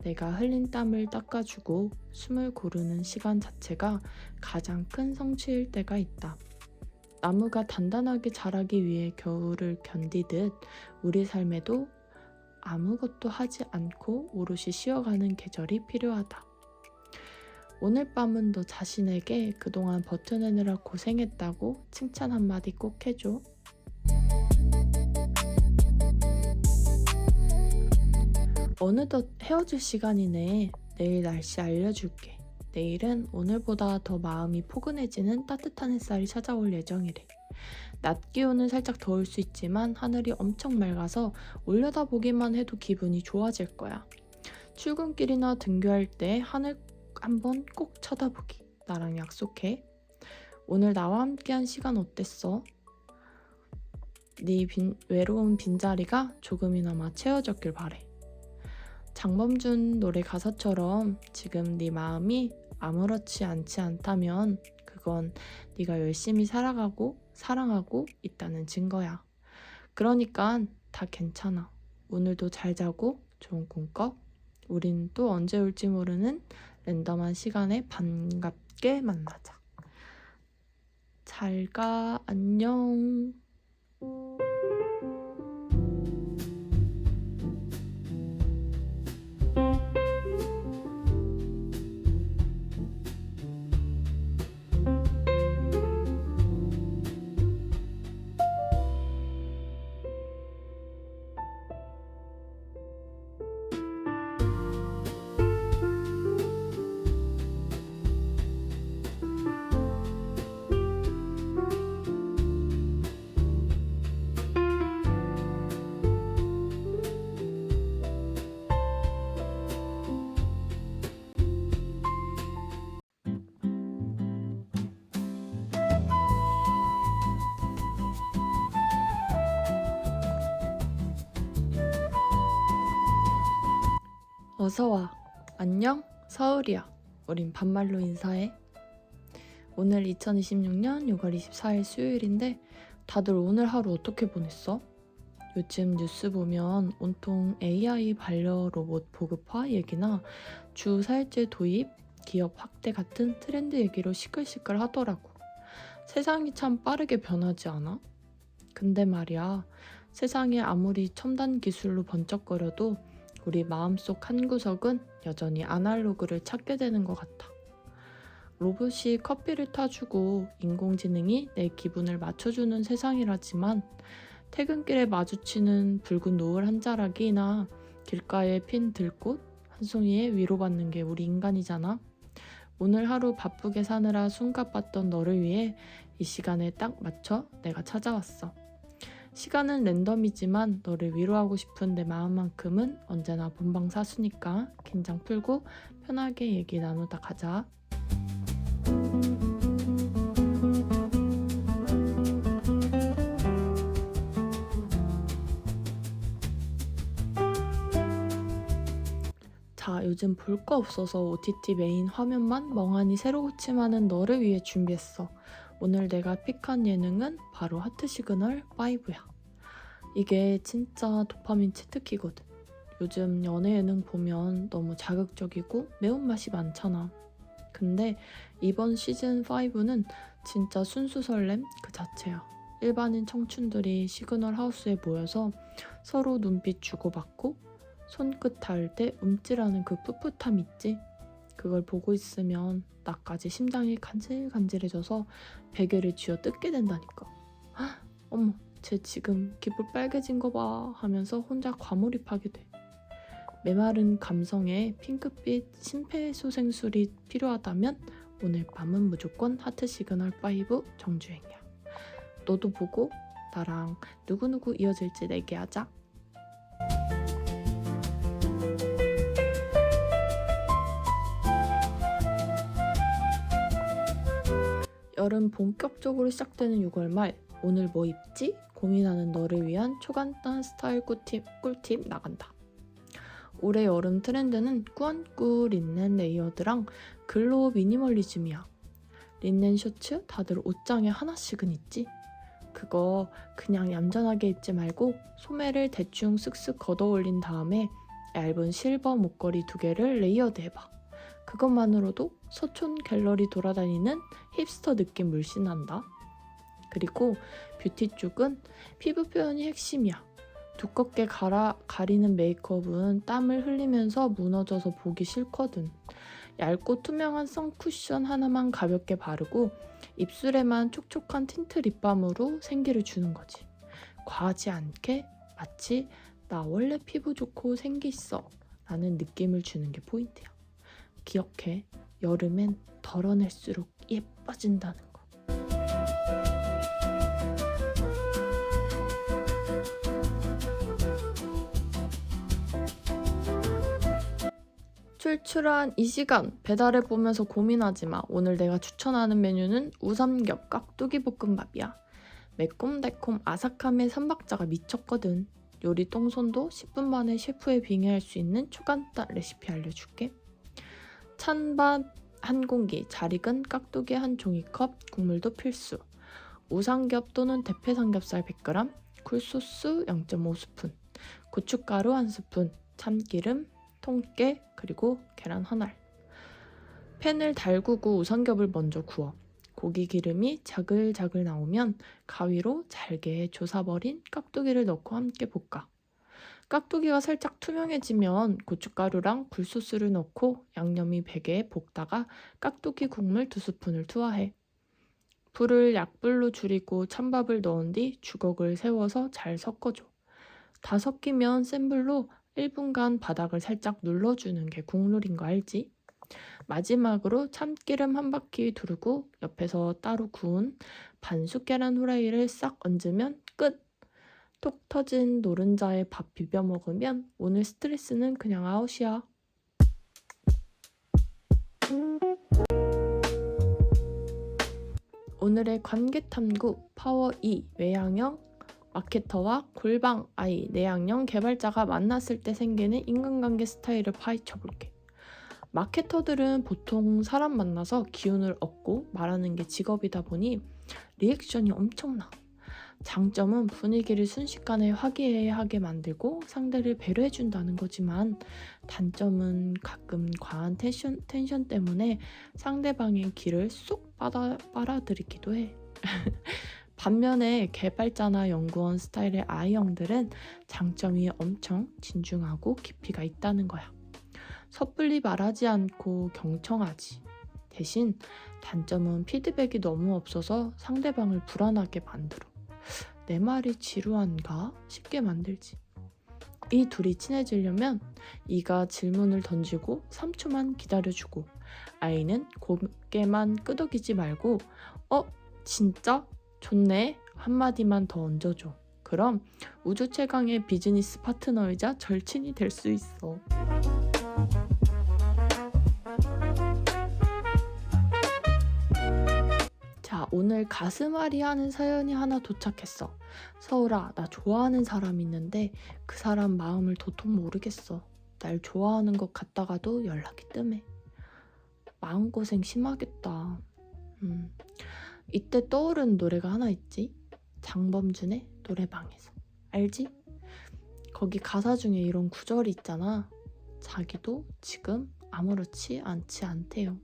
내가 흘린 땀을 닦아주고 숨을 고르는 시간 자체가 가장 큰 성취일 때가 있다. 나무가 단단하게 자라기 위해 겨울을 견디듯 우리 삶에도 아무것도 하지 않고 오롯이 쉬어가는 계절이 필요하다. 오늘 밤은 너 자신에게 그동안 버텨내느라 고생했다고 칭찬 한마디 꼭 해줘. 어느덧 헤어질 시간이네. 내일 날씨 알려줄게. 내일은 오늘보다 더 마음이 포근해지는 따뜻한 햇살이 찾아올 예정이래. 낮 기온은 살짝 더울 수 있지만 하늘이 엄청 맑아서 올려다보기만 해도 기분이 좋아질 거야. 출근길이나 등교할 때 하늘 한번 꼭 쳐다보기. 나랑 약속해. 오늘 나와 함께한 시간 어땠어? 네 외로운 빈자리가 조금이나마 채워졌길 바래. 장범준 노래 가사처럼 지금 네 마음이 아무렇지 않지 않다면 그건 네가 열심히 살아가고 사랑하고 있다는 증거야. 그러니까 다 괜찮아. 오늘도 잘 자고 좋은 꿈 꿔. 우린 또 언제 올지 모르는 랜덤한 시간에 반갑게 만나자. 잘 가. 안녕. 어서와. 안녕, 서울이야. 우린 반말로 인사해. 오늘 2026년 6월 24일 수요일인데 다들 오늘 하루 어떻게 보냈어? 요즘 뉴스 보면 온통 AI 반려 로봇 보급화 얘기나 주 4일제 도입, 기업 확대 같은 트렌드 얘기로 시끌시끌 하더라고. 세상이 참 빠르게 변하지 않아? 근데 말이야, 세상이 아무리 첨단 기술로 번쩍거려도 우리 마음속 한 구석은 여전히 아날로그를 찾게 되는 것 같아. 로봇이 커피를 타주고 인공지능이 내 기분을 맞춰주는 세상이라지만 퇴근길에 마주치는 붉은 노을 한 자락이나 길가에 핀 들꽃 한 송이에 위로받는 게 우리 인간이잖아. 오늘 하루 바쁘게 사느라 숨가빴던 너를 위해 이 시간에 딱 맞춰 내가 찾아왔어. 시간은 랜덤이지만 너를 위로하고 싶은 내 마음만큼은 언제나 본방사수니까 긴장 풀고 편하게 얘기 나누다 가자. 자, 요즘 볼 거 없어서 OTT 메인 화면만 멍하니 새로 고침하는 너를 위해 준비했어. 오늘 내가 픽한 예능은 바로 하트 시그널 5야. 이게 진짜 도파민 치트키거든. 요즘 연애 예능 보면 너무 자극적이고 매운맛이 많잖아. 근데 이번 시즌 5는 진짜 순수 설렘 그 자체야. 일반인 청춘들이 시그널 하우스에 모여서 서로 눈빛 주고받고 손끝 닿을 때 움찔하는 그 풋풋함 있지? 그걸 보고 있으면 나까지 심장이 간질간질해져서 베개를 쥐어 뜯게 된다니까. 헉, 어머, 쟤 지금 귓불 빨개진 거 봐 하면서 혼자 과몰입하게 돼. 메마른 감성에 핑크빛 심폐소생술이 필요하다면 오늘 밤은 무조건 하트 시그널 5 정주행이야. 너도 보고 나랑 누구누구 이어질지 내기하자. 여름 본격적으로 시작되는 6월 말, 오늘 뭐 입지? 고민하는 너를 위한 초간단 스타일 꿀팁 나간다. 올해 여름 트렌드는 꾸안꾸 린넨 레이어드랑 글로우 미니멀리즘이야. 린넨 셔츠 다들 옷장에 하나씩은 있지? 그거 그냥 얌전하게 입지 말고 소매를 대충 쓱쓱 걷어 올린 다음에 얇은 실버 목걸이 2개를 레이어드 해봐. 그것만으로도 서촌 갤러리 돌아다니는 힙스터 느낌 물씬 난다. 그리고 뷰티 쪽은 피부 표현이 핵심이야. 두껍게 가리는 메이크업은 땀을 흘리면서 무너져서 보기 싫거든. 얇고 투명한 선쿠션 하나만 가볍게 바르고 입술에만 촉촉한 틴트 립밤으로 생기를 주는 거지. 과하지 않게 마치 나 원래 피부 좋고 생기 있어 라는 느낌을 주는 게 포인트야. 기억해, 여름엔 덜어낼수록 예뻐진다는 거. 출출한 이 시간 배달해 보면서 고민하지 마. 오늘 내가 추천하는 메뉴는 우삼겹 깍두기 볶음밥이야. 매콤달콤 아삭함의 3박자가 미쳤거든. 요리 똥손도 10분 만에 셰프에 빙의할 수 있는 초간단 레시피 알려줄게. 찬밥 한 공기, 잘 익은 깍두기 한 종이컵, 국물도 필수. 우삼겹 또는 대패 삼겹살 100g, 굴소스 0.5스푼, 고춧가루 1스푼, 참기름, 통깨, 그리고 계란 한 알. 팬을 달구고 우삼겹을 먼저 구워. 고기 기름이 자글자글 나오면 가위로 잘게 조사버린 깍두기를 넣고 함께 볶아. 깍두기가 살짝 투명해지면 고춧가루랑 굴소스를 넣고 양념이 배게 볶다가 깍두기 국물 2스푼을 투하해. 불을 약불로 줄이고 찬밥을 넣은 뒤 주걱을 세워서 잘 섞어줘. 다 섞이면 센 불로 1분간 바닥을 살짝 눌러주는 게 국룰인 거 알지? 마지막으로 참기름 한 바퀴 두르고 옆에서 따로 구운 반숙 계란 후라이를 싹 얹으면 끝! 톡 터진 노른자에 밥 비벼 먹으면 오늘 스트레스는 그냥 아웃이야. 오늘의 관계탐구 파워 2 외향형 마케터와 골방 아이 내향형 개발자가 만났을 때 생기는 인간관계 스타일을 파헤쳐 볼게. 마케터들은 보통 사람 만나서 기운을 얻고 말하는 게 직업이다 보니 리액션이 엄청나. 장점은 분위기를 순식간에 화기애애하게 만들고 상대를 배려해준다는 거지만, 단점은 가끔 과한 텐션 때문에 상대방의 기를 쏙 빨아들이기도 해. 반면에 개발자나 연구원 스타일의 I형들은 장점이 엄청 진중하고 깊이가 있다는 거야. 섣불리 말하지 않고 경청하지. 대신 단점은 피드백이 너무 없어서 상대방을 불안하게 만들어. 내 말이 지루한가 싶게 만들지. 이 둘이 친해지려면 E가 질문을 던지고 3초만 기다려주고, I는 고개만 끄덕이지 말고 진짜? 좋네? 한마디만 더 얹어줘. 그럼 우주 최강의 비즈니스 파트너이자 절친이 될 수 있어. 자, 오늘 가슴앓이 하는 사연이 하나 도착했어. 서울아, 나 좋아하는 사람 있는데 그 사람 마음을 도통 모르겠어. 날 좋아하는 것 같다가도 연락이 뜸해. 마음고생 심하겠다. 이때 떠오른 노래가 하나 있지? 장범준의 노래방에서. 알지? 거기 가사 중에 이런 구절이 있잖아. 자기도 지금 아무렇지 않지 않대요.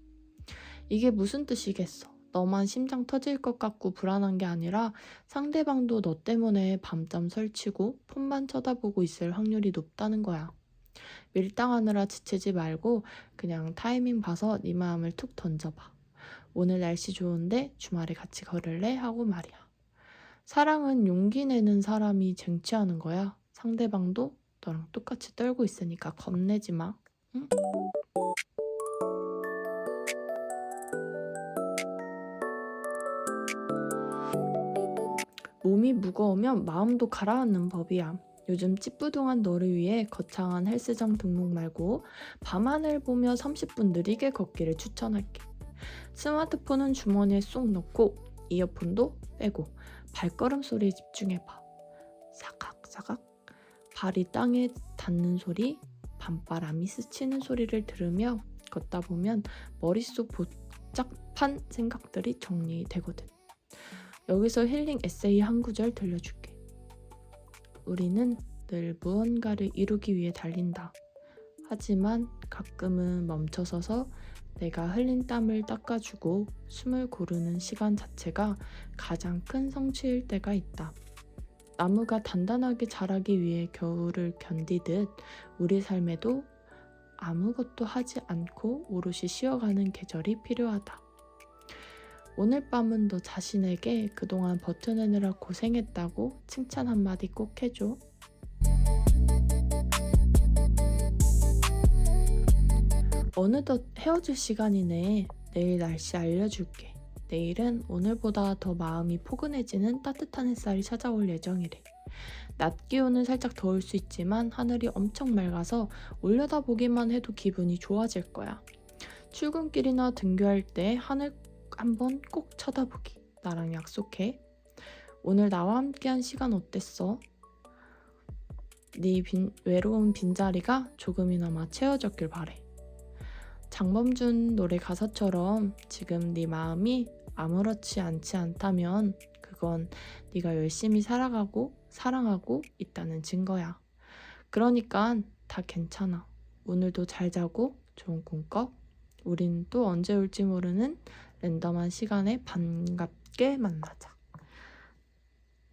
이게 무슨 뜻이겠어? 너만 심장 터질 것 같고 불안한 게 아니라 상대방도 너 때문에 밤잠 설치고 폰만 쳐다보고 있을 확률이 높다는 거야. 밀당하느라 지치지 말고 그냥 타이밍 봐서 네 마음을 툭 던져봐. 오늘 날씨 좋은데 주말에 같이 걸을래? 하고 말이야. 사랑은 용기 내는 사람이 쟁취하는 거야. 상대방도 너랑 똑같이 떨고 있으니까 겁내지 마. 응? 몸이 무거우면 마음도 가라앉는 법이야. 요즘 찌뿌둥한 너를 위해 거창한 헬스장 등록 말고 밤하늘 보며 30분 느리게 걷기를 추천할게. 스마트폰은 주머니에 쏙 넣고 이어폰도 빼고 발걸음 소리에 집중해봐. 사각사각 발이 땅에 닿는 소리, 밤바람이 스치는 소리를 들으며 걷다 보면 머릿속 복잡한 생각들이 정리되거든. 여기서 힐링 에세이 한 구절 들려줄게. 우리는 늘 무언가를 이루기 위해 달린다. 하지만 가끔은 멈춰서서 내가 흘린 땀을 닦아주고 숨을 고르는 시간 자체가 가장 큰 성취일 때가 있다. 나무가 단단하게 자라기 위해 겨울을 견디듯 우리 삶에도 아무것도 하지 않고 오롯이 쉬어가는 계절이 필요하다. 오늘 밤은 너 자신에게 그동안 버텨내느라 고생했다고 칭찬 한마디 꼭 해줘. 어느덧 헤어질 시간이네. 내일 날씨 알려줄게. 내일은 오늘보다 더 마음이 포근해지는 따뜻한 햇살이 찾아올 예정이래. 낮 기온은 살짝 더울 수 있지만 하늘이 엄청 맑아서 올려다보기만 해도 기분이 좋아질 거야. 출근길이나 등교할 때 하늘 한번 꼭 쳐다보기. 나랑 약속해. 오늘 나와 함께한 시간 어땠어? 네 외로운 빈자리가 조금이나마 채워졌길 바래. 장범준 노래 가사처럼 지금 네 마음이 아무렇지 않지 않다면 그건 네가 열심히 살아가고 사랑하고 있다는 증거야. 그러니까 다 괜찮아. 오늘도 잘 자고 좋은 꿈 꿔. 우린 또 언제 올지 모르는 랜덤한 시간에 반갑게 만나자.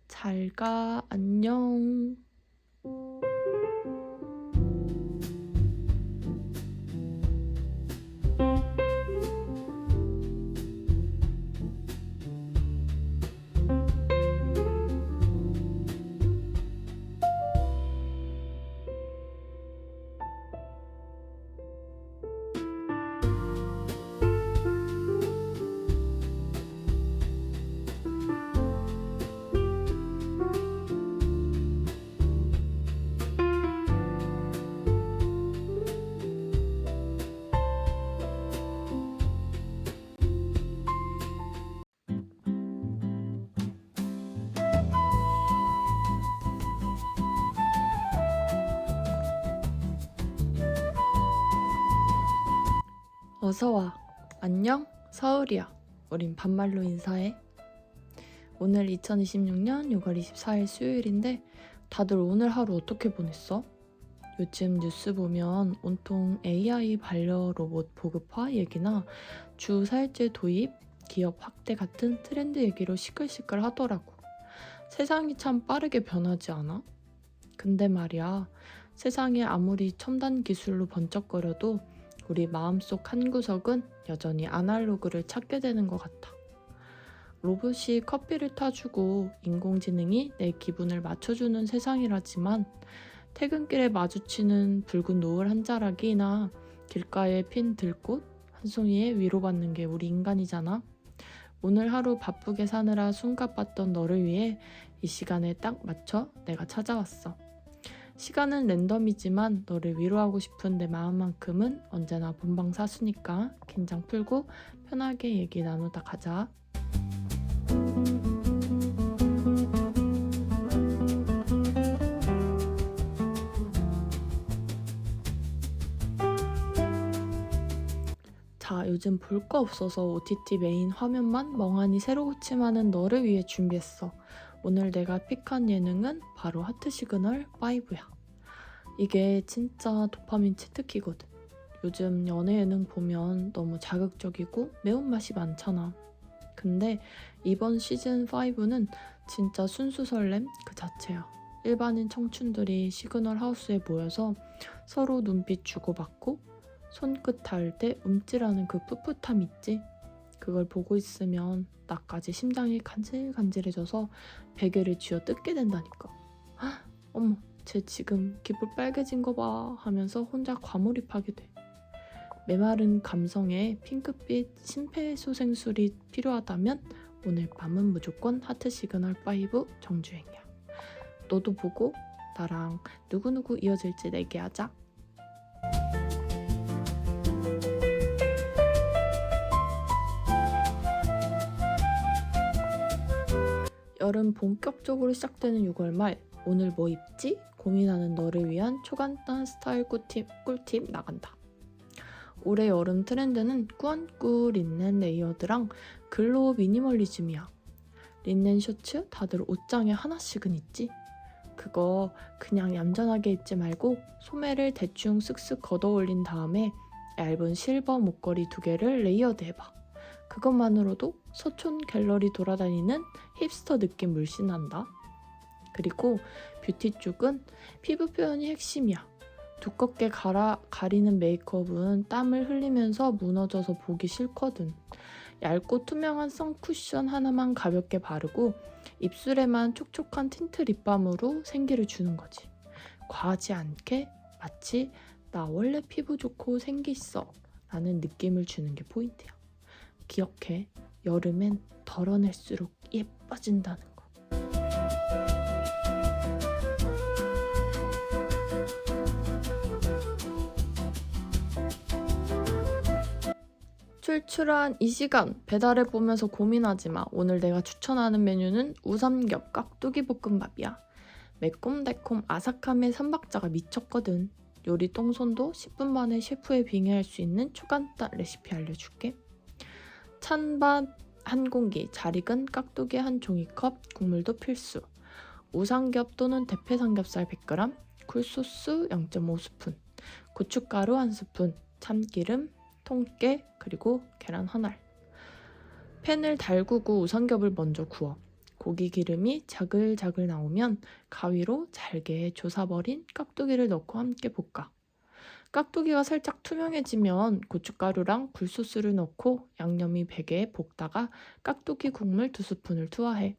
잘 가. 안녕. 어서와. 안녕, 서울이야. 우린 반말로 인사해. 오늘 2026년 6월 24일 수요일인데 다들 오늘 하루 어떻게 보냈어? 요즘 뉴스 보면 온통 AI 반려 로봇 보급화 얘기나 주 4일제 도입, 기업 확대 같은 트렌드 얘기로 시끌시끌 하더라고. 세상이 참 빠르게 변하지 않아? 근데 말이야, 세상이 아무리 첨단 기술로 번쩍거려도 우리 마음속 한 구석은 여전히 아날로그를 찾게 되는 것 같아. 로봇이 커피를 타주고 인공지능이 내 기분을 맞춰주는 세상이라지만 퇴근길에 마주치는 붉은 노을 한 자락이나 길가에 핀 들꽃 한 송이에 위로받는 게 우리 인간이잖아. 오늘 하루 바쁘게 사느라 숨가빴던 너를 위해 이 시간에 딱 맞춰 내가 찾아왔어. 시간은 랜덤이지만 너를 위로하고 싶은 내 마음만큼은 언제나 본방사수니까 긴장 풀고 편하게 얘기 나누다 가자. 자, 요즘 볼 거 없어서 OTT 메인 화면만 멍하니 새로 고침하는 너를 위해 준비했어. 오늘 내가 픽한 예능은 바로 하트 시그널 5야. 이게 진짜 도파민 치트키거든. 요즘 연애 예능 보면 너무 자극적이고 매운맛이 많잖아. 근데 이번 시즌 5는 진짜 순수 설렘 그 자체야. 일반인 청춘들이 시그널 하우스에 모여서 서로 눈빛 주고받고 손끝 닿을 때 움찔하는 그 풋풋함 있지? 그걸 보고 있으면 나까지 심장이 간질간질해져서 베개를 쥐어 뜯게 된다니까. 헉, 어머, 쟤 지금 기분 빨개진 거 봐 하면서 혼자 과몰입하게 돼. 메마른 감성에 핑크빛 심폐소생술이 필요하다면 오늘 밤은 무조건 하트 시그널 5 정주행이야. 너도 보고 나랑 누구누구 이어질지 내기하자. 여름 본격적으로 시작되는 6월 말, 오늘 뭐 입지? 고민하는 너를 위한 초간단 스타일 꿀팁 나간다. 올해 여름 트렌드는 꾸안꾸 린넨 레이어드랑 글로우 미니멀리즘이야. 린넨 셔츠 다들 옷장에 하나씩은 있지? 그거 그냥 얌전하게 입지 말고 소매를 대충 쓱쓱 걷어 올린 다음에 얇은 실버 목걸이 2개를 레이어드 해봐. 그것만으로도 서촌 갤러리 돌아다니는 힙스터 느낌 물씬 난다. 그리고 뷰티 쪽은 피부 표현이 핵심이야. 두껍게 가리는 메이크업은 땀을 흘리면서 무너져서 보기 싫거든. 얇고 투명한 선쿠션 하나만 가볍게 바르고 입술에만 촉촉한 틴트 립밤으로 생기를 주는 거지. 과하지 않게 마치 나 원래 피부 좋고 생기 있어 라는 느낌을 주는 게 포인트야. 기억해, 여름엔 덜어낼수록 예뻐진다는 거. 출출한 이 시간 배달해 보면서 고민하지 마. 오늘 내가 추천하는 메뉴는 우삼겹 깍두기 볶음밥이야. 매콤달콤 아삭함의 3박자가 미쳤거든. 요리 똥손도 10분 만에 셰프에 빙의할 수 있는 초간단 레시피 알려줄게. 찬밥 한 공기, 잘 익은 깍두기 한 종이컵, 국물도 필수. 우삼겹 또는 대패 삼겹살 100g, 굴소스 0.5스푼, 고춧가루 1스푼, 참기름, 통깨, 그리고 계란 한 알. 팬을 달구고 우삼겹을 먼저 구워. 고기 기름이 자글자글 나오면 가위로 잘게 조사버린 깍두기를 넣고 함께 볶아. 깍두기가 살짝 투명해지면 고춧가루랑 굴소스를 넣고 양념이 배게 볶다가 깍두기 국물 2스푼을 투하해.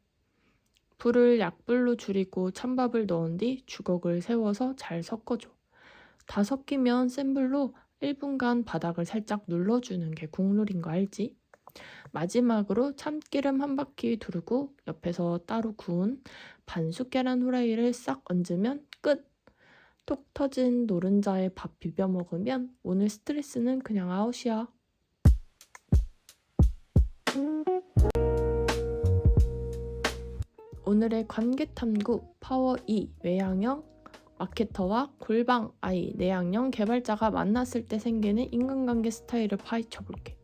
불을 약불로 줄이고 찬밥을 넣은 뒤 주걱을 세워서 잘 섞어줘. 다 섞이면 센 불로 1분간 바닥을 살짝 눌러주는 게 국룰인 거 알지? 마지막으로 참기름 한 바퀴 두르고 옆에서 따로 구운 반숙 계란 후라이를 싹 얹으면 끝! 톡 터진 노른자에 밥 비벼 먹으면 오늘 스트레스는 그냥 아웃이야. 오늘의 관계탐구 파워 2 외향형 마케터와 골방 아이 내향형 개발자가 만났을 때 생기는 인간관계 스타일을 파헤쳐 볼게.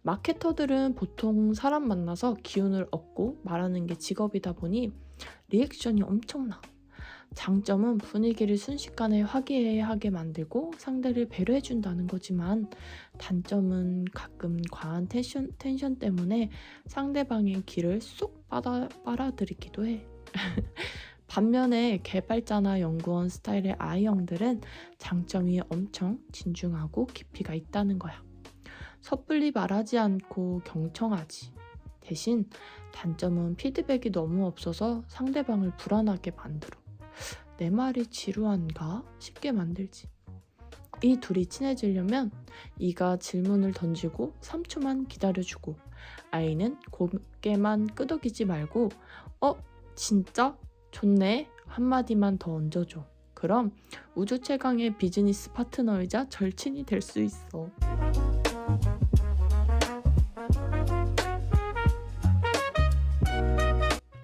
마케터들은 보통 사람 만나서 기운을 얻고 말하는 게 직업이다 보니 리액션이 엄청나. 장점은 분위기를 순식간에 화기애애하게 만들고 상대를 배려해준다는 거지만, 단점은 가끔 과한 텐션 때문에 상대방의 기를 쏙 빨아들이기도 해. 반면에 개발자나 연구원 스타일의 I형들은 장점이 엄청 진중하고 깊이가 있다는 거야. 섣불리 말하지 않고 경청하지. 대신 단점은 피드백이 너무 없어서 상대방을 불안하게 만들어. 내 말이 지루한가 싶게 만들지. 이 둘이 친해지려면 E가 질문을 던지고 3초만 기다려주고, I는 고개만 끄덕이지 말고 진짜? 좋네? 한마디만 더 얹어줘. 그럼 우주 최강의 비즈니스 파트너이자 절친이 될 수 있어.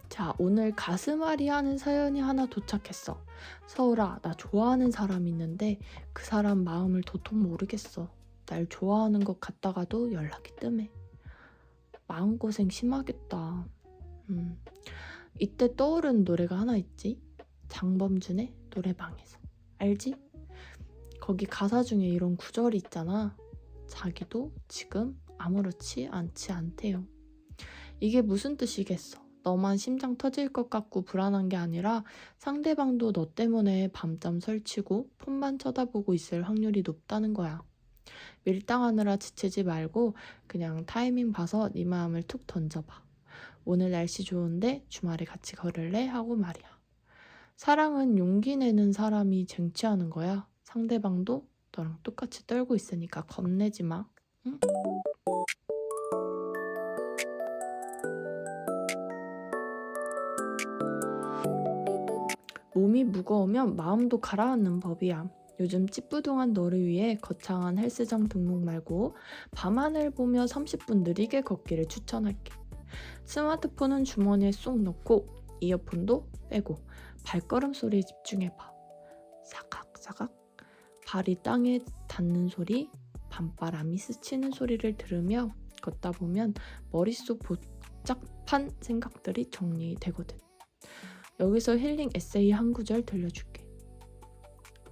자, 오늘 가슴앓이 하는 사연이 하나 도착했어. 서울아, 나 좋아하는 사람 있는데 그 사람 마음을 도통 모르겠어. 날 좋아하는 것 같다가도 연락이 뜸해. 마음고생 심하겠다. 이때 떠오른 노래가 하나 있지? 장범준의 노래방에서. 알지? 거기 가사 중에 이런 구절이 있잖아. 자기도 지금 아무렇지 않지 않대요. 이게 무슨 뜻이겠어? 너만 심장 터질 것 같고 불안한 게 아니라 상대방도 너 때문에 밤잠 설치고 폰만 쳐다보고 있을 확률이 높다는 거야. 밀당하느라 지치지 말고 그냥 타이밍 봐서 네 마음을 툭 던져봐. 오늘 날씨 좋은데 주말에 같이 걸을래? 하고 말이야. 사랑은 용기 내는 사람이 쟁취하는 거야. 상대방도 너랑 똑같이 떨고 있으니까 겁내지 마. 응? 몸이 무거우면 마음도 가라앉는 법이야. 요즘 찌뿌둥한 너를 위해 거창한 헬스장 등록 말고 밤하늘 보며 30분 느리게 걷기를 추천할게. 스마트폰은 주머니에 쏙 넣고 이어폰도 빼고 발걸음 소리에 집중해봐. 사각사각 발이 땅에 닿는 소리, 밤바람이 스치는 소리를 들으며 걷다 보면 머릿속 복잡한 생각들이 정리되거든. 여기서 힐링 에세이 한 구절 들려줄게.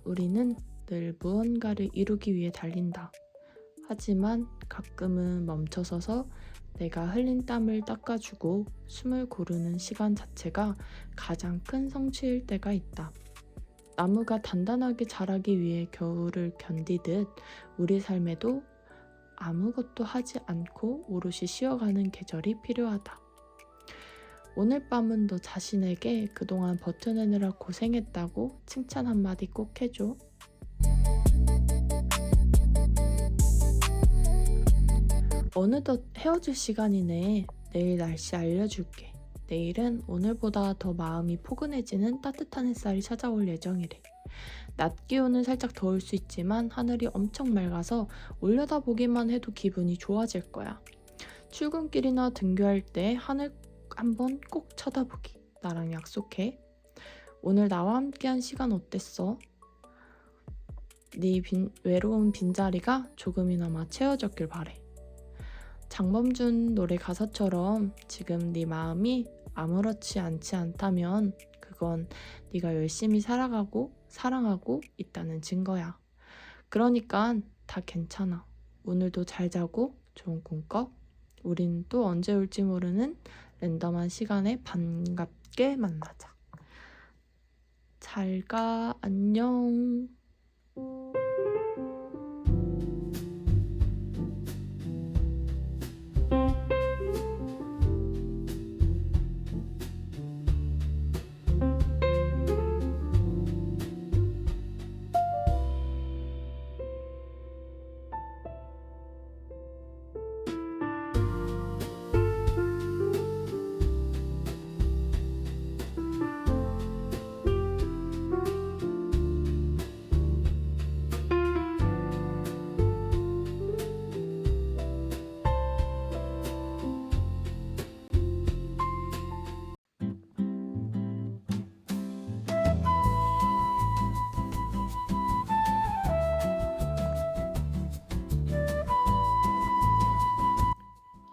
우리는 늘 무언가를 이루기 위해 달린다. 하지만 가끔은 멈춰서서 내가 흘린 땀을 닦아주고 숨을 고르는 시간 자체가 가장 큰 성취일 때가 있다. 나무가 단단하게 자라기 위해 겨울을 견디듯 우리 삶에도 아무것도 하지 않고 오롯이 쉬어가는 계절이 필요하다. 오늘 밤은 너 자신에게 그동안 버텨내느라 고생했다고 칭찬 한마디 꼭 해줘. 어느덧 헤어질 시간이네. 내일 날씨 알려줄게. 내일은 오늘보다 더 마음이 포근해지는 따뜻한 햇살이 찾아올 예정이래. 낮 기온은 살짝 더울 수 있지만 하늘이 엄청 맑아서 올려다보기만 해도 기분이 좋아질 거야. 출근길이나 등교할 때 하늘 한번 꼭 쳐다보기. 나랑 약속해. 오늘 나와 함께한 시간 어땠어? 네 외로운 빈자리가 조금이나마 채워졌길 바래. 장범준 노래 가사처럼 지금 네 마음이 아무렇지 않지 않다면 그건 네가 열심히 살아가고 사랑하고 있다는 증거야. 그러니까 다 괜찮아. 오늘도 잘 자고 좋은 꿈 꿔. 우린 또 언제 올지 모르는 랜덤한 시간에 반갑게 만나자. 잘 가. 안녕.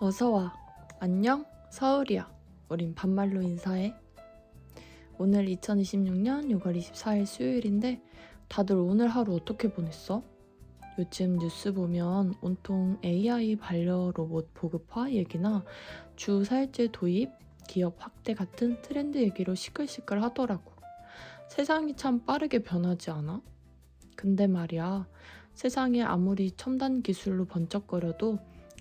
어서와. 안녕, 서울이야. 우린 반말로 인사해. 오늘 2026년 6월 24일 수요일인데 다들 오늘 하루 어떻게 보냈어? 요즘 뉴스 보면 온통 AI 반려 로봇 보급화 얘기나 주 4일제 도입, 기업 확대 같은 트렌드 얘기로 시끌시끌 하더라고. 세상이 참 빠르게 변하지 않아? 근데 말이야, 세상이 아무리 첨단 기술로 번쩍거려도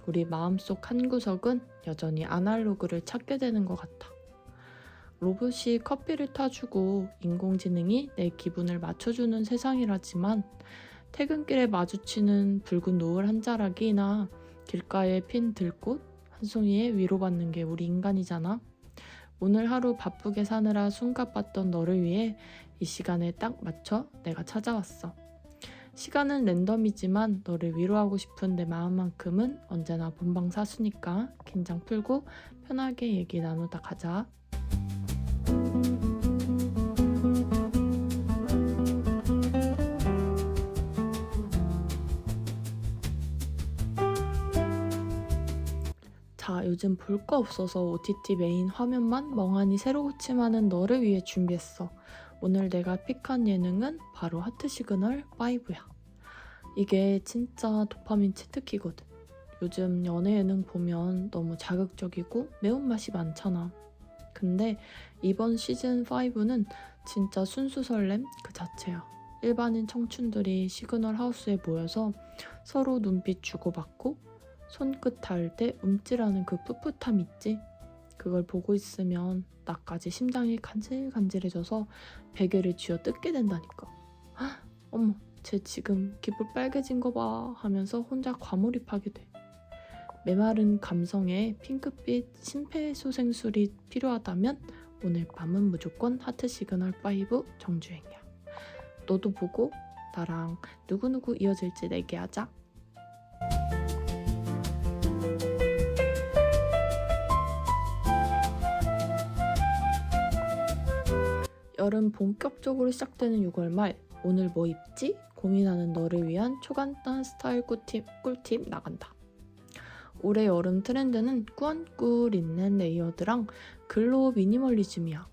우리 마음속 한 구석은 여전히 아날로그를 찾게 되는 것 같아. 로봇이 커피를 타주고 인공지능이 내 기분을 맞춰주는 세상이라지만 퇴근길에 마주치는 붉은 노을 한 자락이나 길가에 핀 들꽃 한 송이에 위로받는 게 우리 인간이잖아. 오늘 하루 바쁘게 사느라 숨가빴던 너를 위해 이 시간에 딱 맞춰 내가 찾아왔어. 시간은 랜덤이지만 너를 위로하고 싶은 내 마음만큼은 언제나 본방사수니까 긴장 풀고 편하게 얘기 나누다 가자. 자, 요즘 볼 거 없어서 OTT 메인 화면만 멍하니 새로 고침하는 너를 위해 준비했어. 오늘 내가 픽한 예능은 바로 하트 시그널 5야. 이게 진짜 도파민 치트키거든. 요즘 연애 예능 보면 너무 자극적이고 매운맛이 많잖아. 근데 이번 시즌 5는 진짜 순수 설렘 그 자체야. 일반인 청춘들이 시그널 하우스에 모여서 서로 눈빛 주고받고 손끝 닿을 때 움찔하는 그 풋풋함 있지? 그걸 보고 있으면 나까지 심장이 간질간질해져서 베개를 쥐어 뜯게 된다니까. 헉, 어머, 쟤 지금 귓불 빨개진 거 봐 하면서 혼자 과몰입하게 돼. 메마른 감성에 핑크빛 심폐소생술이 필요하다면 오늘 밤은 무조건 하트 시그널 5 정주행이야. 너도 보고 나랑 누구누구 이어질지 내기하자. 여름 본격적으로 시작되는 6월 말, 오늘 뭐 입지? 고민하는 너를 위한 초간단 스타일 꿀팁 나간다. 올해 여름 트렌드는 꾸안꾸 린넨 레이어드랑 글로우 미니멀리즘이야.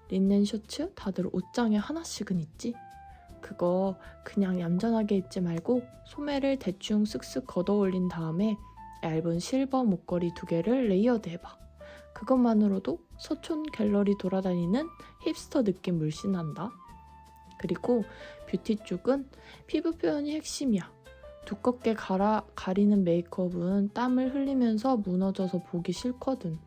린넨 셔츠 다들 옷장에 하나씩은 있지? 그거 그냥 얌전하게 입지 말고 소매를 대충 쓱쓱 걷어 올린 다음에 얇은 실버 목걸이 2개를 레이어드 해봐. 그것만으로도 서촌 갤러리 돌아다니는 힙스터 느낌 물씬 난다. 그리고 뷰티 쪽은 피부 표현이 핵심이야. 두껍게 가리는 메이크업은 땀을 흘리면서 무너져서 보기 싫거든.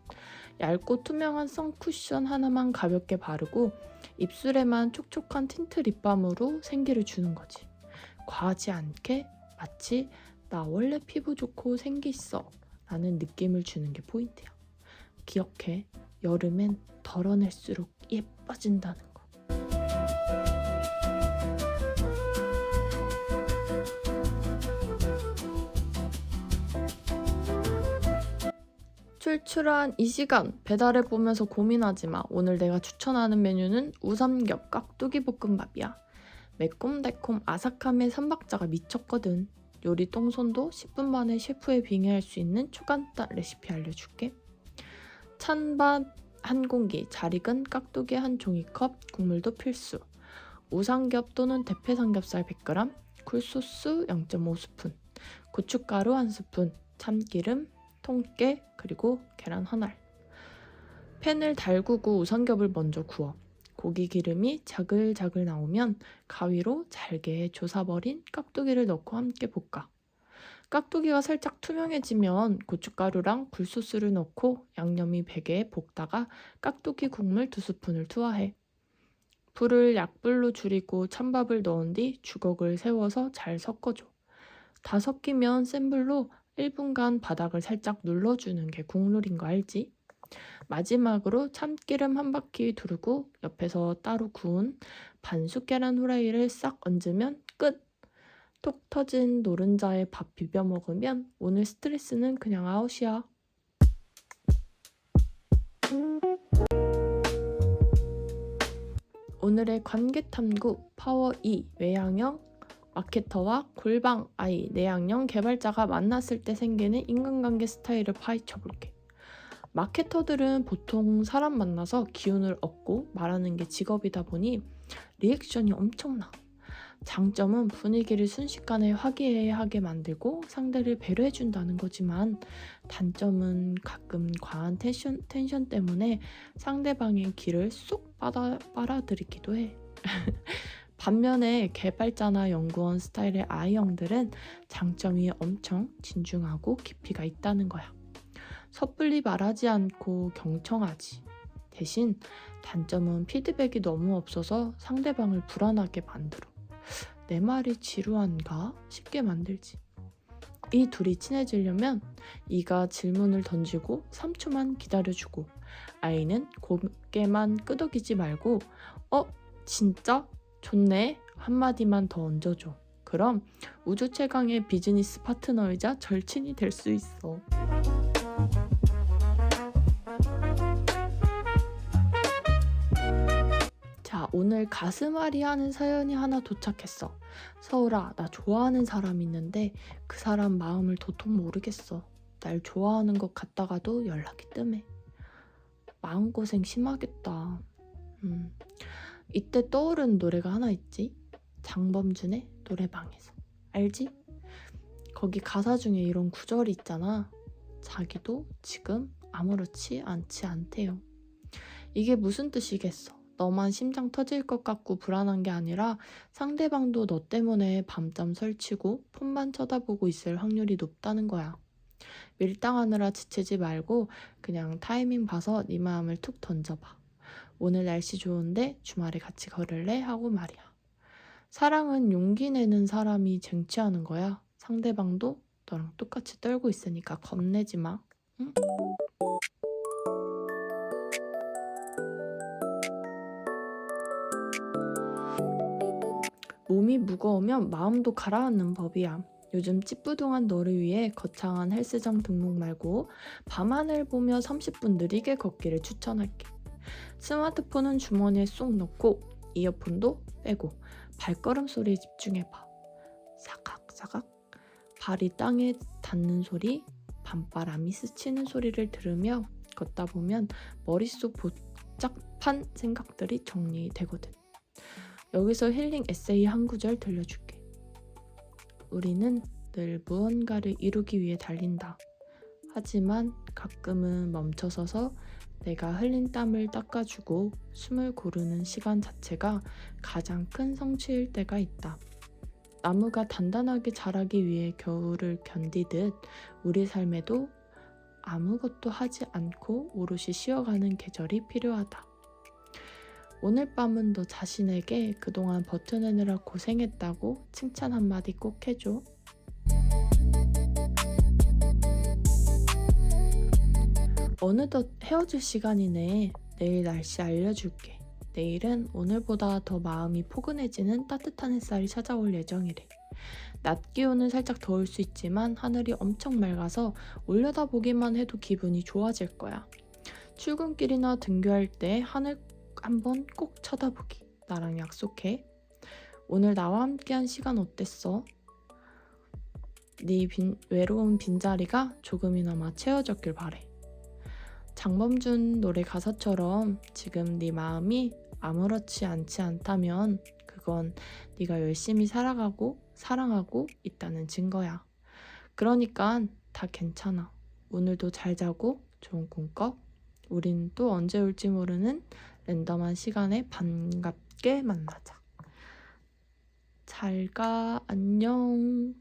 얇고 투명한 선쿠션 하나만 가볍게 바르고 입술에만 촉촉한 틴트 립밤으로 생기를 주는 거지. 과하지 않게 마치 나 원래 피부 좋고 생기 있어 라는 느낌을 주는 게 포인트야. 기억해, 여름엔 덜어낼수록 예뻐진다는 거. 출출한 이 시간 배달해 보면서 고민하지 마. 오늘 내가 추천하는 메뉴는 우삼겹 깍두기 볶음밥이야. 매콤달콤 아삭함의 3박자가 미쳤거든. 요리 똥손도 10분 만에 셰프에 빙의할 수 있는 초간단 레시피 알려줄게. 찬밥 한 공기, 잘 익은 깍두기 한 종이컵, 국물도 필수. 우삼겹 또는 대패 삼겹살 100g, 굴소스 0.5스푼, 고춧가루 1스푼, 참기름, 통깨, 그리고 계란 한 알. 팬을 달구고 우삼겹을 먼저 구워. 고기 기름이 자글자글 나오면 가위로 잘게 조사버린 깍두기를 넣고 함께 볶아. 깍두기가 살짝 투명해지면 고춧가루랑 굴소스를 넣고 양념이 배게 볶다가 깍두기 국물 2스푼을 투하해. 불을 약불로 줄이고 찬밥을 넣은 뒤 주걱을 세워서 잘 섞어줘. 다 섞이면 센 불로 1분간 바닥을 살짝 눌러주는 게 국룰인 거 알지? 마지막으로 참기름 한 바퀴 두르고 옆에서 따로 구운 반숙 계란 후라이를 싹 얹으면 끝! 톡 터진 노른자에 밥 비벼 먹으면 오늘 스트레스는 그냥 아웃이야. 오늘의 관계탐구 파워 2 외향형 마케터와 골방 아이 내향형 개발자가 만났을 때 생기는 인간관계 스타일을 파헤쳐볼게. 마케터들은 보통 사람 만나서 기운을 얻고 말하는 게 직업이다 보니 리액션이 엄청나. 장점은 분위기를 순식간에 화기애애하게 만들고 상대를 배려해준다는 거지만, 단점은 가끔 과한 텐션 때문에 상대방의 기를 쏙 빨아들이기도 해. 반면에 개발자나 연구원 스타일의 I형들은 장점이 엄청 진중하고 깊이가 있다는 거야. 섣불리 말하지 않고 경청하지. 대신 단점은 피드백이 너무 없어서 상대방을 불안하게 만들어. 내 말이 지루한가 싶게 만들지. 이 둘이 친해지려면 E가 질문을 던지고 3초만 기다려주고, I는 고개만 끄덕이지 말고 진짜? 좋네? 한마디만 더 얹어줘. 그럼 우주 최강의 비즈니스 파트너이자 절친이 될 수 있어. 자, 오늘 가슴앓이 하는 사연이 하나 도착했어. 서울아, 나 좋아하는 사람 있는데 그 사람 마음을 도통 모르겠어. 날 좋아하는 것 같다가도 연락이 뜸해. 마음고생 심하겠다. 이때 떠오른 노래가 하나 있지? 장범준의 노래방에서. 알지? 거기 가사 중에 이런 구절이 있잖아. 자기도 지금 아무렇지 않지 않대요. 이게 무슨 뜻이겠어? 너만 심장 터질 것 같고 불안한 게 아니라 상대방도 너 때문에 밤잠 설치고 폰만 쳐다보고 있을 확률이 높다는 거야. 밀당하느라 지치지 말고 그냥 타이밍 봐서 네 마음을 툭 던져봐. 오늘 날씨 좋은데 주말에 같이 걸을래? 하고 말이야. 사랑은 용기 내는 사람이 쟁취하는 거야. 상대방도 너랑 똑같이 떨고 있으니까 겁내지 마. 응? 몸이 무거우면 마음도 가라앉는 법이야. 요즘 찌뿌둥한 너를 위해 거창한 헬스장 등록 말고 밤하늘 보며 30분 느리게 걷기를 추천할게. 스마트폰은 주머니에 쏙 넣고 이어폰도 빼고 발걸음 소리에 집중해봐. 사각사각 발이 땅에 닿는 소리, 밤바람이 스치는 소리를 들으며 걷다 보면 머릿속 복잡한 생각들이 정리되거든. 여기서 힐링 에세이 한 구절 들려줄게. 우리는 늘 무언가를 이루기 위해 달린다. 하지만 가끔은 멈춰서서 내가 흘린 땀을 닦아주고 숨을 고르는 시간 자체가 가장 큰 성취일 때가 있다. 나무가 단단하게 자라기 위해 겨울을 견디듯 우리 삶에도 아무것도 하지 않고 오롯이 쉬어가는 계절이 필요하다. 오늘 밤은 너 자신에게 그동안 버텨내느라 고생했다고 칭찬 한마디 꼭 해줘. 어느덧 헤어질 시간이네. 내일 날씨 알려줄게. 내일은 오늘보다 더 마음이 포근해지는 따뜻한 햇살이 찾아올 예정이래. 낮 기온은 살짝 더울 수 있지만 하늘이 엄청 맑아서 올려다보기만 해도 기분이 좋아질 거야. 출근길이나 등교할 때 하늘 한번 꼭 쳐다보기. 나랑 약속해. 오늘 나와 함께한 시간 어땠어? 네 외로운 빈자리가 조금이나마 채워졌길 바래. 장범준 노래 가사처럼 지금 네 마음이 아무렇지 않지 않다면 그건 네가 열심히 살아가고 사랑하고 있다는 증거야. 그러니까 다 괜찮아. 오늘도 잘 자고 좋은 꿈 꿔. 우린 또 언제 올지 모르는 랜덤한 시간에 반갑게 만나자. 잘 가. 안녕.